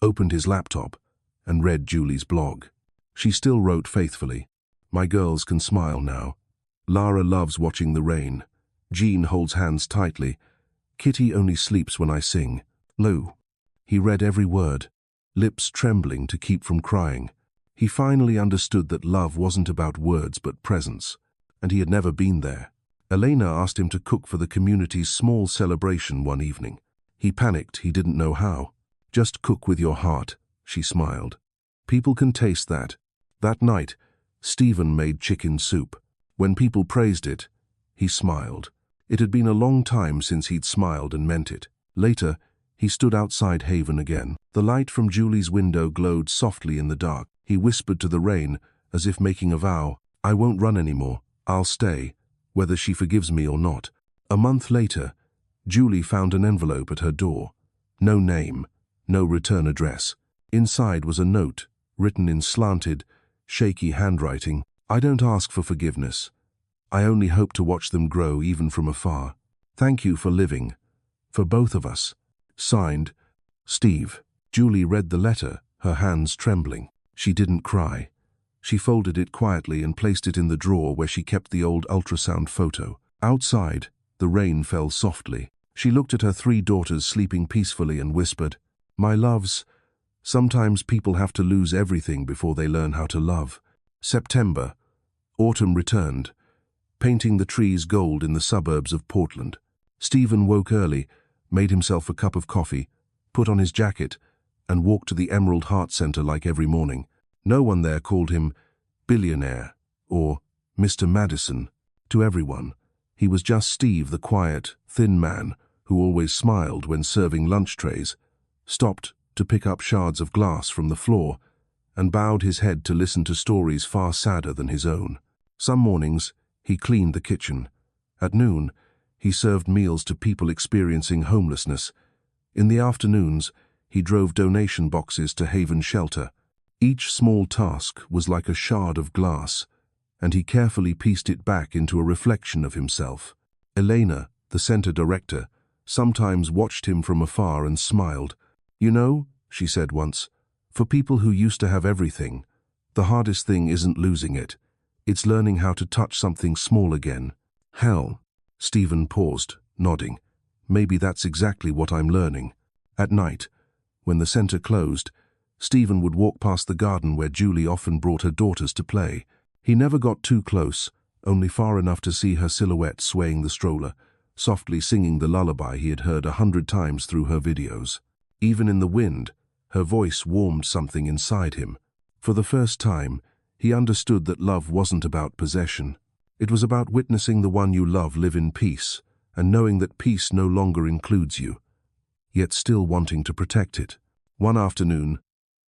opened his laptop, and read Julie's blog. She still wrote faithfully. My girls can smile now. Lara loves watching the rain. Jean holds hands tightly. Kitty only sleeps when I sing. Lou. He read every word, lips trembling to keep from crying. He finally understood that love wasn't about words but presence, and he had never been there. Elena asked him to cook for the community's small celebration one evening. He panicked, he didn't know how. Just cook with your heart, she smiled. People can taste that. That night, Stephen made chicken soup. When people praised it, he smiled. It had been a long time since he'd smiled and meant it. Later, he stood outside Haven again. The light from Julie's window glowed softly in the dark. He whispered to the rain, as if making a vow, I won't run anymore. I'll stay, whether she forgives me or not. A month later, Julie found an envelope at her door. No name, no return address. Inside was a note, written in slanted, shaky handwriting. I don't ask for forgiveness. I only hope to watch them grow even from afar. Thank you for living. For both of us. Signed, Steve. Julie read the letter, her hands trembling. She didn't cry. She folded it quietly and placed it in the drawer where she kept the old ultrasound photo. Outside, the rain fell softly. She looked at her 3 daughters sleeping peacefully and whispered, My loves, sometimes people have to lose everything before they learn how to love. September. Autumn returned, painting the trees gold in the suburbs of Portland. Stephen woke early, made himself a cup of coffee, put on his jacket, and walked to the Emerald Heart Center like every morning. No one there called him Billionaire or Mr. Madison. To everyone, he was just Steve, the quiet, thin man who always smiled when serving lunch trays, stopped to pick up shards of glass from the floor, and bowed his head to listen to stories far sadder than his own. Some mornings, he cleaned the kitchen. At noon, he served meals to people experiencing homelessness. In the afternoons, he drove donation boxes to Haven Shelter. Each small task was like a shard of glass, and he carefully pieced it back into a reflection of himself. Elena, the center director, sometimes watched him from afar and smiled. You know, she said once, for people who used to have everything, the hardest thing isn't losing it. It's learning how to touch something small again. Hell. Stephen paused, nodding. Maybe that's exactly what I'm learning. At night, when the center closed, Stephen would walk past the garden where Julie often brought her daughters to play. He never got too close, only far enough to see her silhouette swaying the stroller, softly singing the lullaby he had heard 100 times through her videos. Even in the wind, her voice warmed something inside him. For the first time, he understood that love wasn't about possession. It was about witnessing the one you love live in peace, and knowing that peace no longer includes you, yet still wanting to protect it. One afternoon,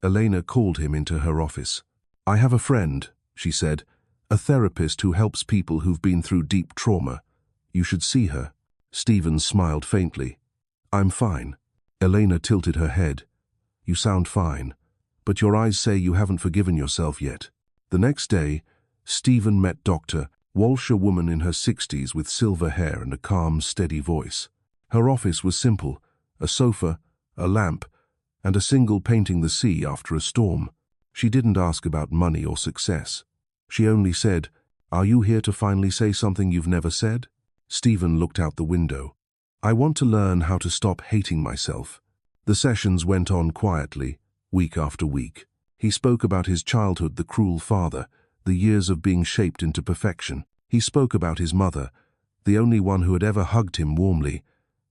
Elena called him into her office. I have a friend, she said, a therapist who helps people who've been through deep trauma. You should see her. Stephen smiled faintly. I'm fine. Elena tilted her head. You sound fine, but your eyes say you haven't forgiven yourself yet. The next day, Stephen met Dr. Walsh, a woman in her 60s with silver hair and a calm, steady voice. Her office was simple, a sofa, a lamp, and a single painting the sea after a storm. She didn't ask about money or success. She only said, Are you here to finally say something you've never said? Stephen looked out the window. I want to learn how to stop hating myself. The sessions went on quietly, week after week. He spoke about his childhood, the cruel father, the years of being shaped into perfection. He spoke about his mother, the only one who had ever hugged him warmly,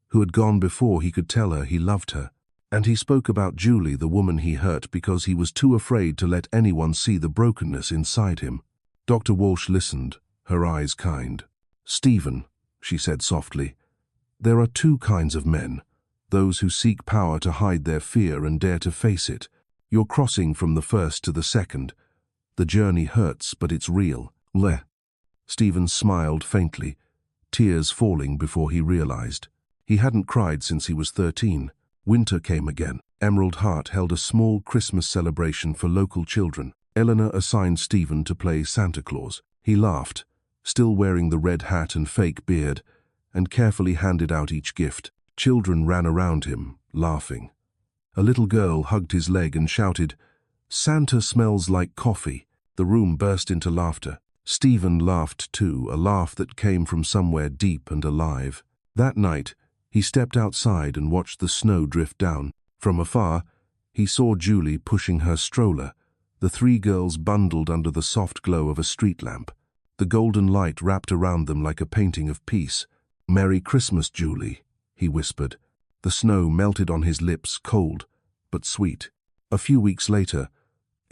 who had gone before he could tell her he loved her. And he spoke about Julie, the woman he hurt because he was too afraid to let anyone see the brokenness inside him. Dr. Walsh listened, her eyes kind. Stephen, she said softly, there are 2 kinds of men, those who seek power to hide their fear and dare to face it. You're crossing from the first to the second. The journey hurts, but it's real. Leh. Stephen smiled faintly, tears falling before he realized. He hadn't cried since he was 13. Winter came again. Emerald Heart held a small Christmas celebration for local children. Eleanor assigned Stephen to play Santa Claus. He laughed, still wearing the red hat and fake beard, and carefully handed out each gift. Children ran around him, laughing. A little girl hugged his leg and shouted, "Santa smells like coffee." The room burst into laughter. Stephen laughed too, a laugh that came from somewhere deep and alive. That night, he stepped outside and watched the snow drift down. From afar, he saw Julie pushing her stroller, the three girls bundled under the soft glow of a street lamp. The golden light wrapped around them like a painting of peace. "Merry Christmas, Julie," he whispered. The snow melted on his lips, cold but sweet. A few weeks later,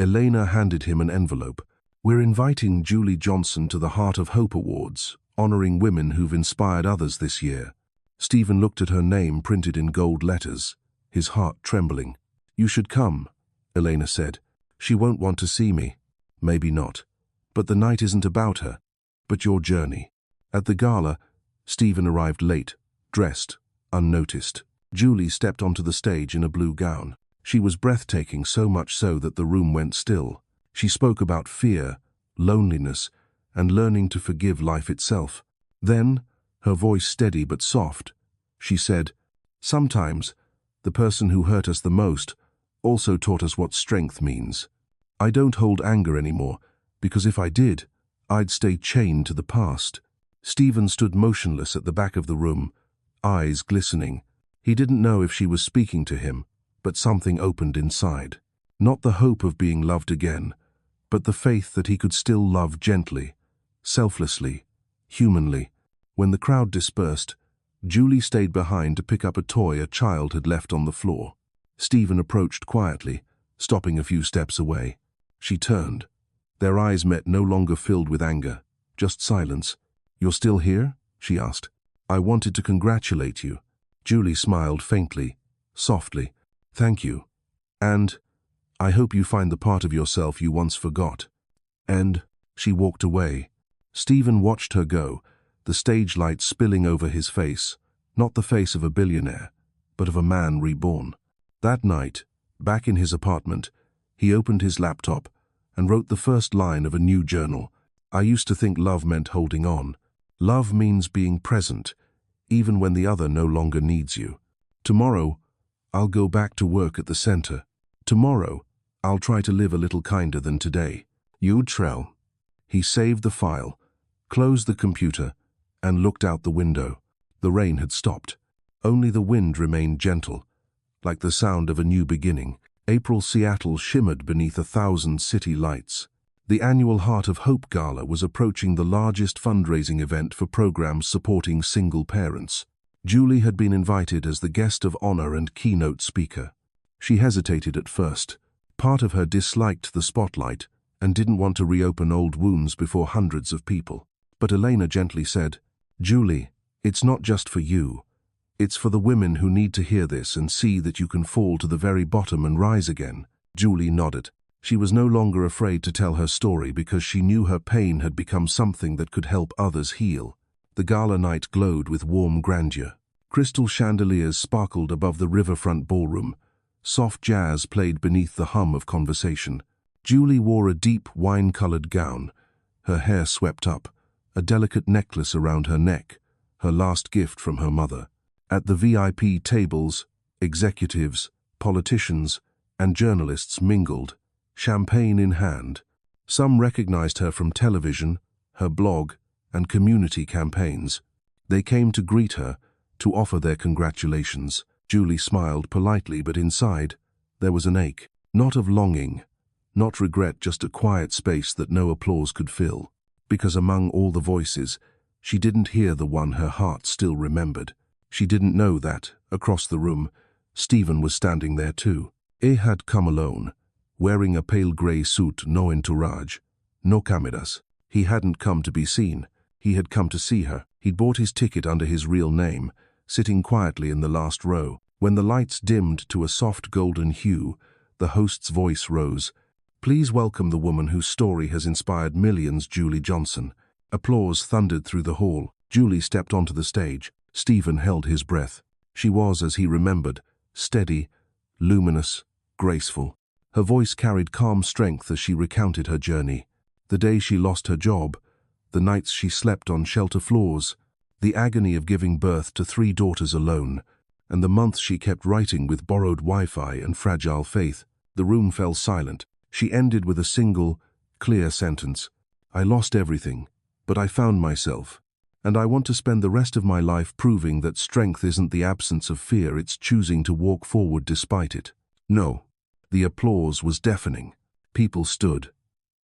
Elena handed him an envelope. "We're inviting Julie Johnson to the Heart of Hope Awards, honoring women who've inspired others this year." Stephen looked at her name printed in gold letters, his heart trembling. "You should come," Elena said. "She won't want to see me." "Maybe not. But the night isn't about her, but your journey." At the gala, Stephen arrived late, dressed, unnoticed. Julie stepped onto the stage in a blue gown. She was breathtaking, so much so that the room went still. She spoke about fear, loneliness, and learning to forgive life itself. Then, her voice steady but soft, she said, "Sometimes, the person who hurt us the most also taught us what strength means. I don't hold anger anymore, because if I did, I'd stay chained to the past." Stephen stood motionless at the back of the room, eyes glistening. He didn't know if she was speaking to him, but something opened inside. Not the hope of being loved again, but the faith that he could still love gently, selflessly, humanly. When the crowd dispersed, Julie stayed behind to pick up a toy a child had left on the floor. Stephen approached quietly, stopping a few steps away. She turned. Their eyes met, no longer filled with anger, just silence. "You're still here?" she asked. "I wanted to congratulate you." Julie smiled faintly, softly. "Thank you. And I hope you find the part of yourself you once forgot." And she walked away. Stephen watched her go, the stage light spilling over his face, not the face of a billionaire, but of a man reborn. That night, back in his apartment, he opened his laptop and wrote the first line of a new journal. "I used to think love meant holding on. Love means being present, even when the other no longer needs you. Tomorrow, I'll go back to work at the center. Tomorrow, I'll try to live a little kinder than today." Betrayal. He saved the file, closed the computer, and looked out the window. The rain had stopped. Only the wind remained gentle, like the sound of a new beginning. April Seattle shimmered beneath 1,000 city lights. The annual Heart of Hope Gala was approaching, the largest fundraising event for programs supporting single parents. Julie had been invited as the guest of honor and keynote speaker. She hesitated at first. Part of her disliked the spotlight and didn't want to reopen old wounds before hundreds of people. But Elena gently said, "Julie, it's not just for you. It's for the women who need to hear this and see that you can fall to the very bottom and rise again." Julie nodded. She was no longer afraid to tell her story because she knew her pain had become something that could help others heal. The gala night glowed with warm grandeur. Crystal chandeliers sparkled above the riverfront ballroom. Soft jazz played beneath the hum of conversation. Julie wore a deep wine-colored gown, her hair swept up, a delicate necklace around her neck, her last gift from her mother. At the VIP tables, executives, politicians, and journalists mingled, champagne in hand. Some recognized her from television, her blog, and community campaigns. They came to greet her, to offer their congratulations. Julie smiled politely, but inside, there was an ache. Not of longing, not regret, just a quiet space that no applause could fill. Because among all the voices, she didn't hear the one her heart still remembered. She didn't know that, across the room, Stephen was standing there too. He had come alone, wearing a pale grey suit, no entourage, no cameras. He hadn't come to be seen. He had come to see her. He'd bought his ticket under his real name, sitting quietly in the last row. When the lights dimmed to a soft golden hue, the host's voice rose. "Please welcome the woman whose story has inspired millions, Julie Johnson." Applause thundered through the hall. Julie stepped onto the stage. Stephen held his breath. She was, as he remembered, steady, luminous, graceful. Her voice carried calm strength as she recounted her journey. The day she lost her job, the nights she slept on shelter floors, The agony of giving birth to 3 daughters alone, and the months she kept writing with borrowed Wi-Fi and fragile faith. The room fell silent. She ended with a single, clear sentence. I lost everything, but I found myself. And I want to spend the rest of my life proving that strength isn't the absence of fear, it's choosing to walk forward despite it. No. The applause was deafening. People stood.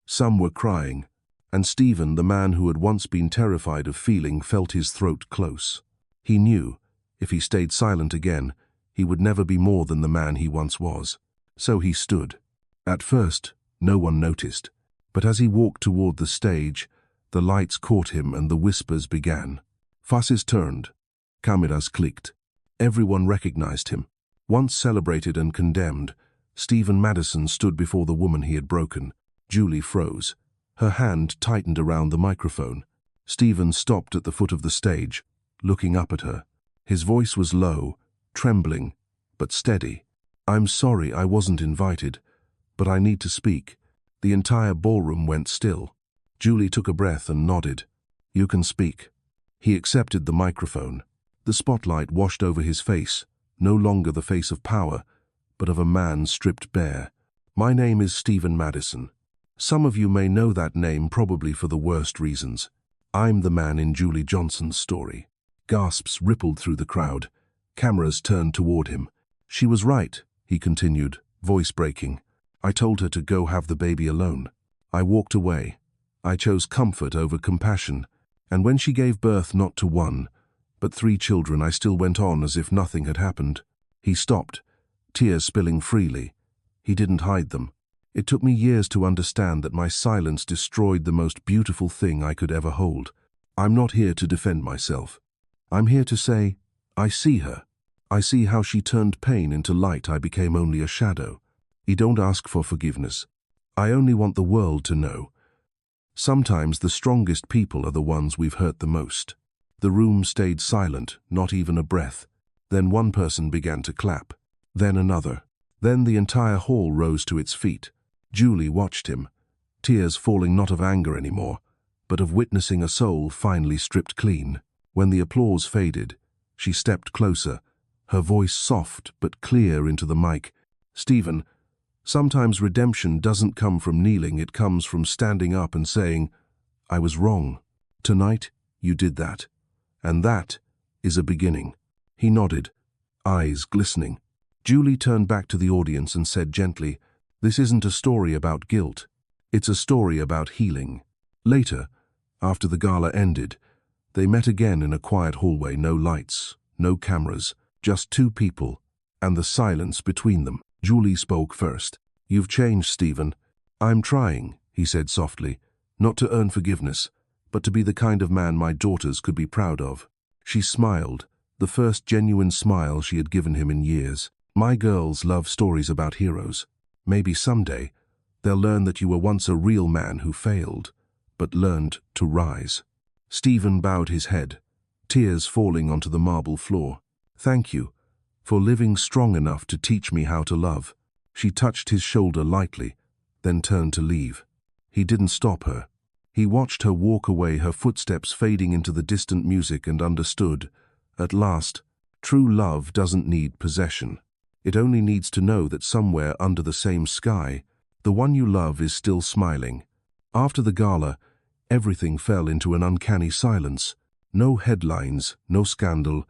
Some were crying, and Stephen, the man who had once been terrified of feeling, felt his throat close. He knew, if he stayed silent again, he would never be more than the man he once was. So he stood. At first, no one noticed, but as he walked toward the stage, the lights caught him and the whispers began. Faces turned. Cameras clicked. Everyone recognized him. Once celebrated and condemned, Stephen Madison stood before the woman he had broken. Julie froze. Her hand tightened around the microphone. Stephen stopped at the foot of the stage, looking up at her. His voice was low, trembling, but steady. I'm sorry I wasn't invited, but I need to speak. The entire ballroom went still. Julie took a breath and nodded. You can speak. He accepted the microphone. The spotlight washed over his face, no longer the face of power, but of a man stripped bare. My name is Stephen Madison. Some of you may know that name, probably for the worst reasons. I'm the man in Julie Johnson's story. Gasps rippled through the crowd. Cameras turned toward him. She was right, he continued, voice breaking. I told her to go have the baby alone. I walked away. I chose comfort over compassion, and when she gave birth not to 1, but 3 children, I still went on as if nothing had happened. He stopped, tears spilling freely. He didn't hide them. It took me years to understand that my silence destroyed the most beautiful thing I could ever hold. I'm not here to defend myself. I'm here to say, I see her. I see how she turned pain into light. I became only a shadow. I don't ask for forgiveness. I only want the world to know. Sometimes the strongest people are the ones we've hurt the most. The room stayed silent, not even a breath. Then one person began to clap. Then another. Then the entire hall rose to its feet. Julie watched him, tears falling not of anger anymore, but of witnessing a soul finally stripped clean. When the applause faded, she stepped closer, her voice soft but clear into the mic. Stephen, sometimes redemption doesn't come from kneeling, it comes from standing up and saying, I was wrong. Tonight, you did that. And that is a beginning. He nodded, eyes glistening. Julie turned back to the audience and said gently, this isn't a story about guilt. It's a story about healing. Later, after the gala ended, they met again in a quiet hallway, no lights, no cameras, just 2 people, and the silence between them. Julie spoke first. You've changed, Stephen. I'm trying, he said softly, not to earn forgiveness, but to be the kind of man my daughters could be proud of. She smiled, the first genuine smile she had given him in years. My girls love stories about heroes. Maybe someday, they'll learn that you were once a real man who failed, but learned to rise. Stephen bowed his head, tears falling onto the marble floor. Thank you for living strong enough to teach me how to love. She touched his shoulder lightly, then turned to leave. He didn't stop her. He watched her walk away, her footsteps fading into the distant music, and understood, at last, true love doesn't need possession. It only needs to know that somewhere under the same sky, the one you love is still smiling. After the gala, everything fell into an uncanny silence. No headlines, no scandal,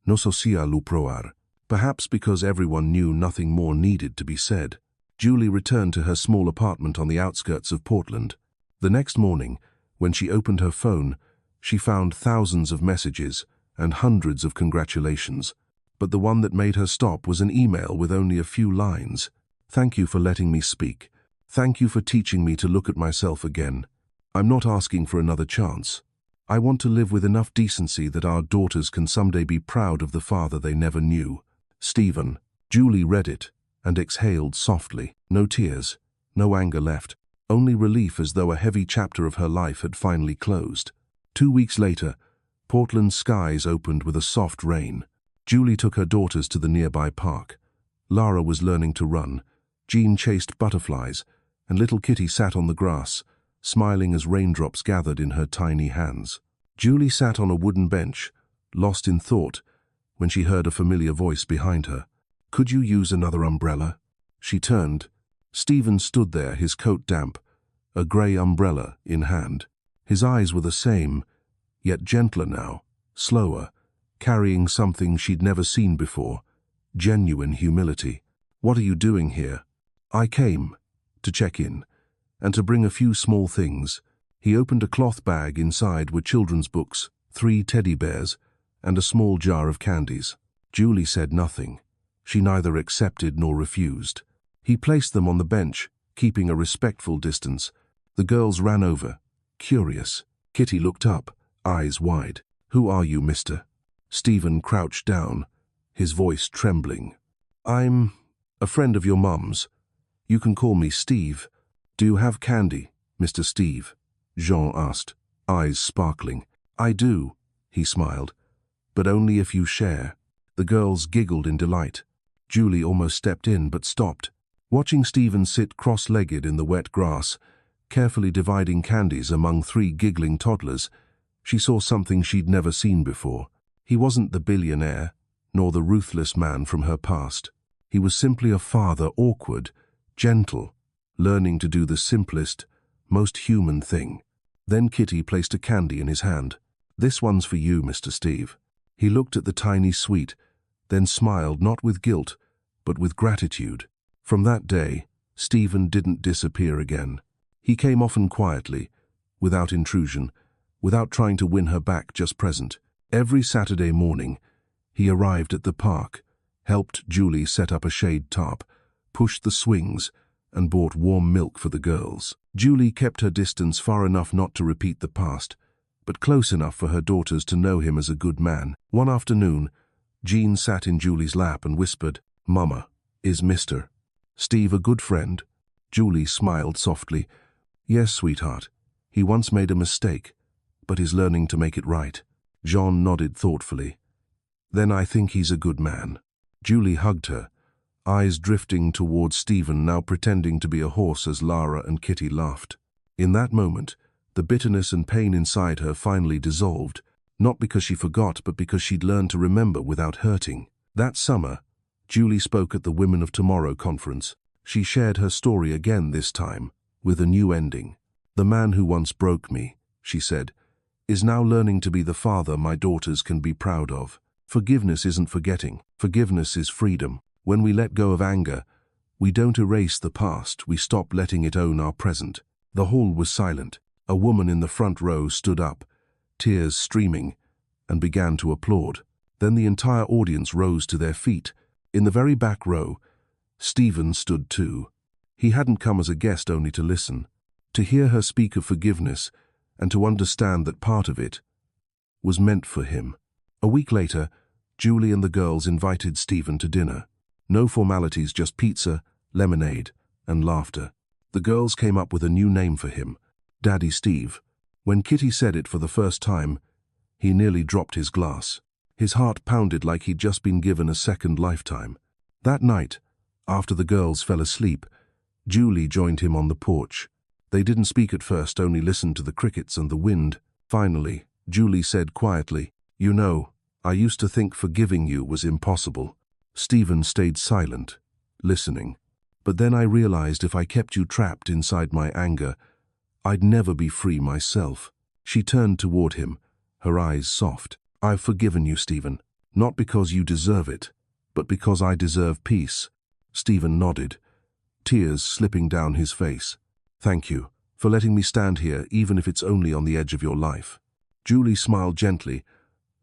no social uproar. Perhaps because everyone knew nothing more needed to be said. Julie returned to her small apartment on the outskirts of Portland. The next morning, when she opened her phone, she found thousands of messages and hundreds of congratulations. But the one that made her stop was an email with only a few lines. Thank you for letting me speak. Thank you for teaching me to look at myself again. I'm not asking for another chance. I want to live with enough decency that our daughters can someday be proud of the father they never knew. Stephen. Julie read it and exhaled softly. No tears, no anger left, only relief, as though a heavy chapter of her life had finally closed. 2 weeks later, Portland's skies opened with a soft rain. Julie took her daughters to the nearby park. Lara was learning to run, Jean chased butterflies, and little Kitty sat on the grass, smiling as raindrops gathered in her tiny hands. Julie sat on a wooden bench, lost in thought, when she heard a familiar voice behind her. "Could you use another umbrella?" She turned. Stephen stood there, his coat damp, a grey umbrella in hand. His eyes were the same, yet gentler now, slower, carrying something she'd never seen before, genuine humility. "What are you doing here?" "I came to check in, and to bring a few small things." He opened a cloth bag. Inside were children's books, 3 teddy bears, and a small jar of candies. Julie said nothing. She neither accepted nor refused. He placed them on the bench, keeping a respectful distance. The girls ran over, curious. Kitty looked up, eyes wide. "Who are you, mister?" Stephen crouched down, his voice trembling. "I'm a friend of your mum's. You can call me Steve." "Do you have candy, Mr. Steve?" Jean asked, eyes sparkling. "I do," he smiled, "but only if you share." The girls giggled in delight. Julie almost stepped in but stopped. Watching Stephen sit cross-legged in the wet grass, carefully dividing candies among 3 giggling toddlers, she saw something she'd never seen before. He wasn't the billionaire, nor the ruthless man from her past. He was simply a father, awkward, gentle, learning to do the simplest, most human thing. Then Kitty placed a candy in his hand. "This one's for you, Mr. Steve." He looked at the tiny sweet, then smiled not with guilt, but with gratitude. From that day, Stephen didn't disappear again. He came often quietly, without intrusion, without trying to win her back, just present. Every Saturday morning, he arrived at the park, helped Julie set up a shade tarp, pushed the swings, and bought warm milk for the girls. Julie kept her distance, far enough not to repeat the past, but close enough for her daughters to know him as a good man. One afternoon, Jean sat in Julie's lap and whispered, "Mama, is Mr. Steve a good friend?" Julie smiled softly. "Yes, sweetheart. He once made a mistake, but he's learning to make it right." Jean nodded thoughtfully. "Then I think he's a good man." Julie hugged her, eyes drifting towards Stephen, now pretending to be a horse as Lara and Kitty laughed. In that moment, the bitterness and pain inside her finally dissolved, not because she forgot, but because she'd learned to remember without hurting. That summer, Julie spoke at the Women of Tomorrow conference. She shared her story again, this time, with a new ending. "The man who once broke me," she said, "is now learning to be the father my daughters can be proud of. Forgiveness isn't forgetting. Forgiveness is freedom. When we let go of anger, we don't erase the past, we stop letting it own our present." The hall was silent. A woman in the front row stood up, tears streaming, and began to applaud. Then the entire audience rose to their feet. In the very back row, Stephen stood too. He hadn't come as a guest only to listen, to hear her speak of forgiveness, and to understand that part of it was meant for him. A week later, Julie and the girls invited Stephen to dinner. No formalities, just pizza, lemonade, and laughter. The girls came up with a new name for him, Daddy Steve. When Kitty said it for the first time, he nearly dropped his glass. His heart pounded like he'd just been given a second lifetime. That night, after the girls fell asleep, Julie joined him on the porch. They didn't speak at first, only listened to the crickets and the wind. Finally, Julie said quietly, "You know, I used to think forgiving you was impossible." Stephen stayed silent, listening. "But then I realized if I kept you trapped inside my anger, I'd never be free myself." She turned toward him, her eyes soft. "I've forgiven you, Stephen, not because you deserve it, but because I deserve peace." Stephen nodded, tears slipping down his face. "Thank you for letting me stand here, even if it's only on the edge of your life." Julie smiled gently,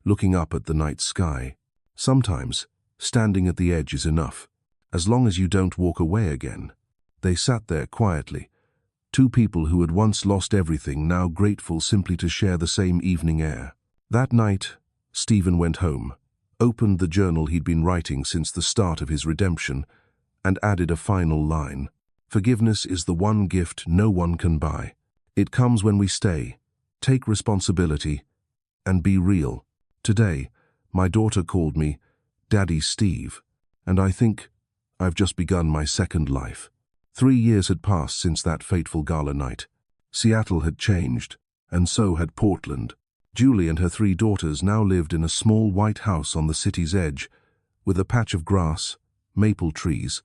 looking up at the night sky. "Sometimes, standing at the edge is enough, as long as you don't walk away again." They sat there quietly, 2 people who had once lost everything, now grateful simply to share the same evening air. That night, Stephen went home, opened the journal he'd been writing since the start of his redemption, and added a final line. "Forgiveness is the one gift no one can buy. It comes when we stay, take responsibility, and be real. Today, my daughter called me Daddy Steve, and I think I've just begun my second life." 3 years had passed since that fateful gala night. Seattle had changed, and so had Portland. Julie and her 3 daughters now lived in a small white house on the city's edge, with a patch of grass, maple trees,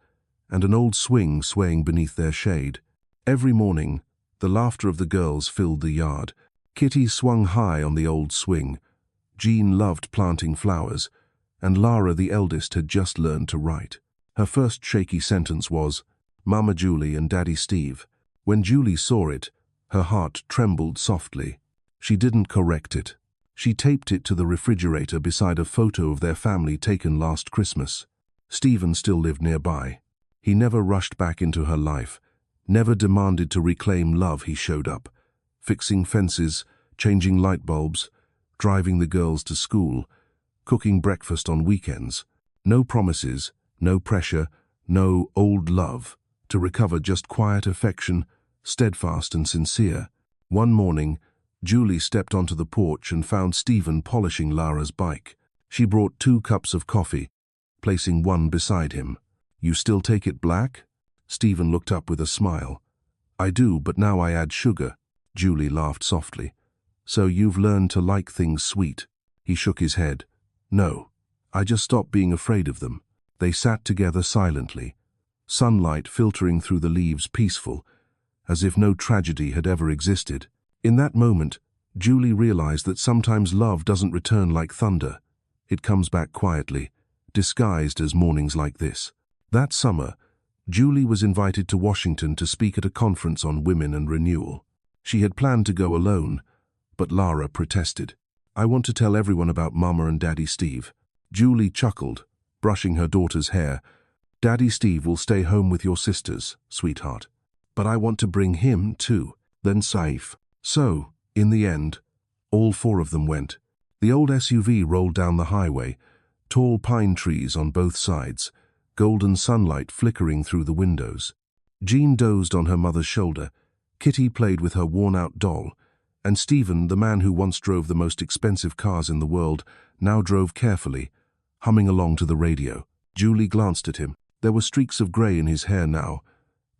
and an old swing swaying beneath their shade. Every morning, the laughter of the girls filled the yard. Kitty swung high on the old swing. Jean loved planting flowers, and Lara, the eldest, had just learned to write. Her first shaky sentence was, "Mama Julie and Daddy Steve." When Julie saw it, her heart trembled softly. She didn't correct it. She taped it to the refrigerator beside a photo of their family taken last Christmas. Stephen still lived nearby. He never rushed back into her life, never demanded to reclaim love. He showed up, fixing fences, changing light bulbs, driving the girls to school, cooking breakfast on weekends. No promises, no pressure, no old love to recover, just quiet affection, steadfast and sincere. One morning, Julie stepped onto the porch and found Stephen polishing Lara's bike. She brought 2 cups of coffee, placing one beside him. "You still take it black?" Stephen looked up with a smile. "I do, but now I add sugar." Julie laughed softly. "So you've learned to like things sweet?" He shook his head. "No, I just stopped being afraid of them." They sat together silently, sunlight filtering through the leaves, peaceful, as if no tragedy had ever existed. In that moment, Julie realized that sometimes love doesn't return like thunder. It comes back quietly, disguised as mornings like this. That summer, Julie was invited to Washington to speak at a conference on women and renewal. She had planned to go alone, but Lara protested. "I want to tell everyone about Mama and Daddy Steve." Julie chuckled, brushing her daughter's hair. "Daddy Steve will stay home with your sisters, sweetheart. But I want to bring him too, then Saif." So, in the end, all 4 of them went. The old SUV rolled down the highway, tall pine trees on both sides, golden sunlight flickering through the windows. Jean dozed on her mother's shoulder, Kitty played with her worn-out doll, and Stephen, the man who once drove the most expensive cars in the world, now drove carefully, humming along to the radio. Julie glanced at him. There were streaks of grey in his hair now,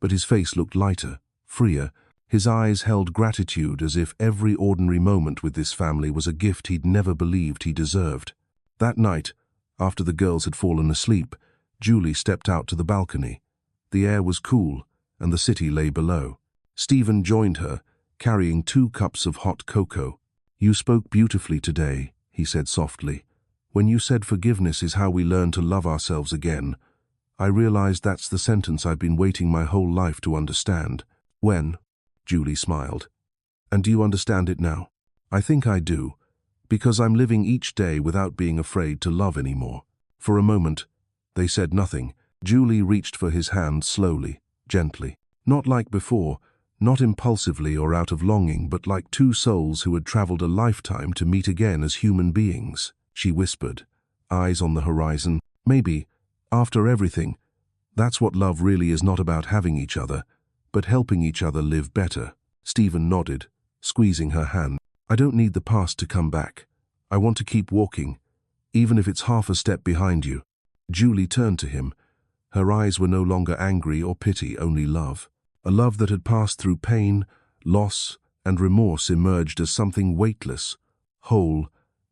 but his face looked lighter, freer. His eyes held gratitude, as if every ordinary moment with this family was a gift he'd never believed he deserved. That night, after the girls had fallen asleep, Julie stepped out to the balcony. The air was cool, and the city lay below. Stephen joined her, carrying 2 cups of hot cocoa. "You spoke beautifully today," he said softly. "When you said forgiveness is how we learn to love ourselves again, I realized that's the sentence I've been waiting my whole life to understand." "When?" Julie smiled. "And do you understand it now?" "I think I do, because I'm living each day without being afraid to love anymore." For a moment, they said nothing. Julie reached for his hand slowly, gently. Not like before, not impulsively or out of longing, but like 2 souls who had traveled a lifetime to meet again as human beings. She whispered, eyes on the horizon, "Maybe, after everything, that's what love really is, not about having each other, but helping each other live better." Stephen nodded, squeezing her hand. "I don't need the past to come back. I want to keep walking, even if it's half a step behind you." Julie turned to him. Her eyes were no longer angry or pity, only love. A love that had passed through pain, loss, and remorse emerged as something weightless, whole,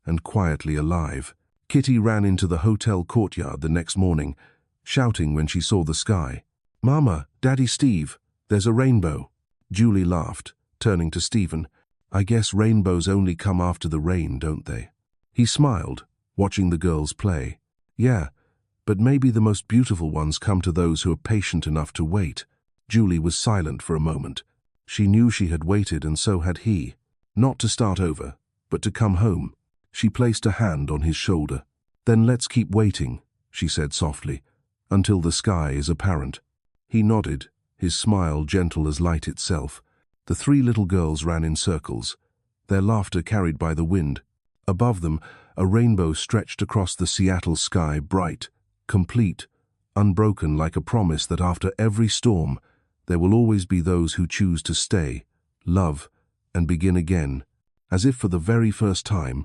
and quietly alive. Kitty ran into the hotel courtyard the next morning, shouting when she saw the sky. "Mama, Daddy Steve, there's a rainbow." Julie laughed, turning to Stephen. "I guess rainbows only come after the rain, don't they?" He smiled, watching the girls play. "Yeah, but maybe the most beautiful ones come to those who are patient enough to wait." Julie was silent for a moment. She knew she had waited, and so had he. Not to start over, but to come home. She placed a hand on his shoulder. "Then let's keep waiting," she said softly, "until the sky is apparent." He nodded, his smile gentle as light itself. The 3 little girls ran in circles, their laughter carried by the wind. Above them, a rainbow stretched across the Seattle sky, bright, complete, unbroken, like a promise that after every storm, there will always be those who choose to stay, love, and begin again. As if for the very first time,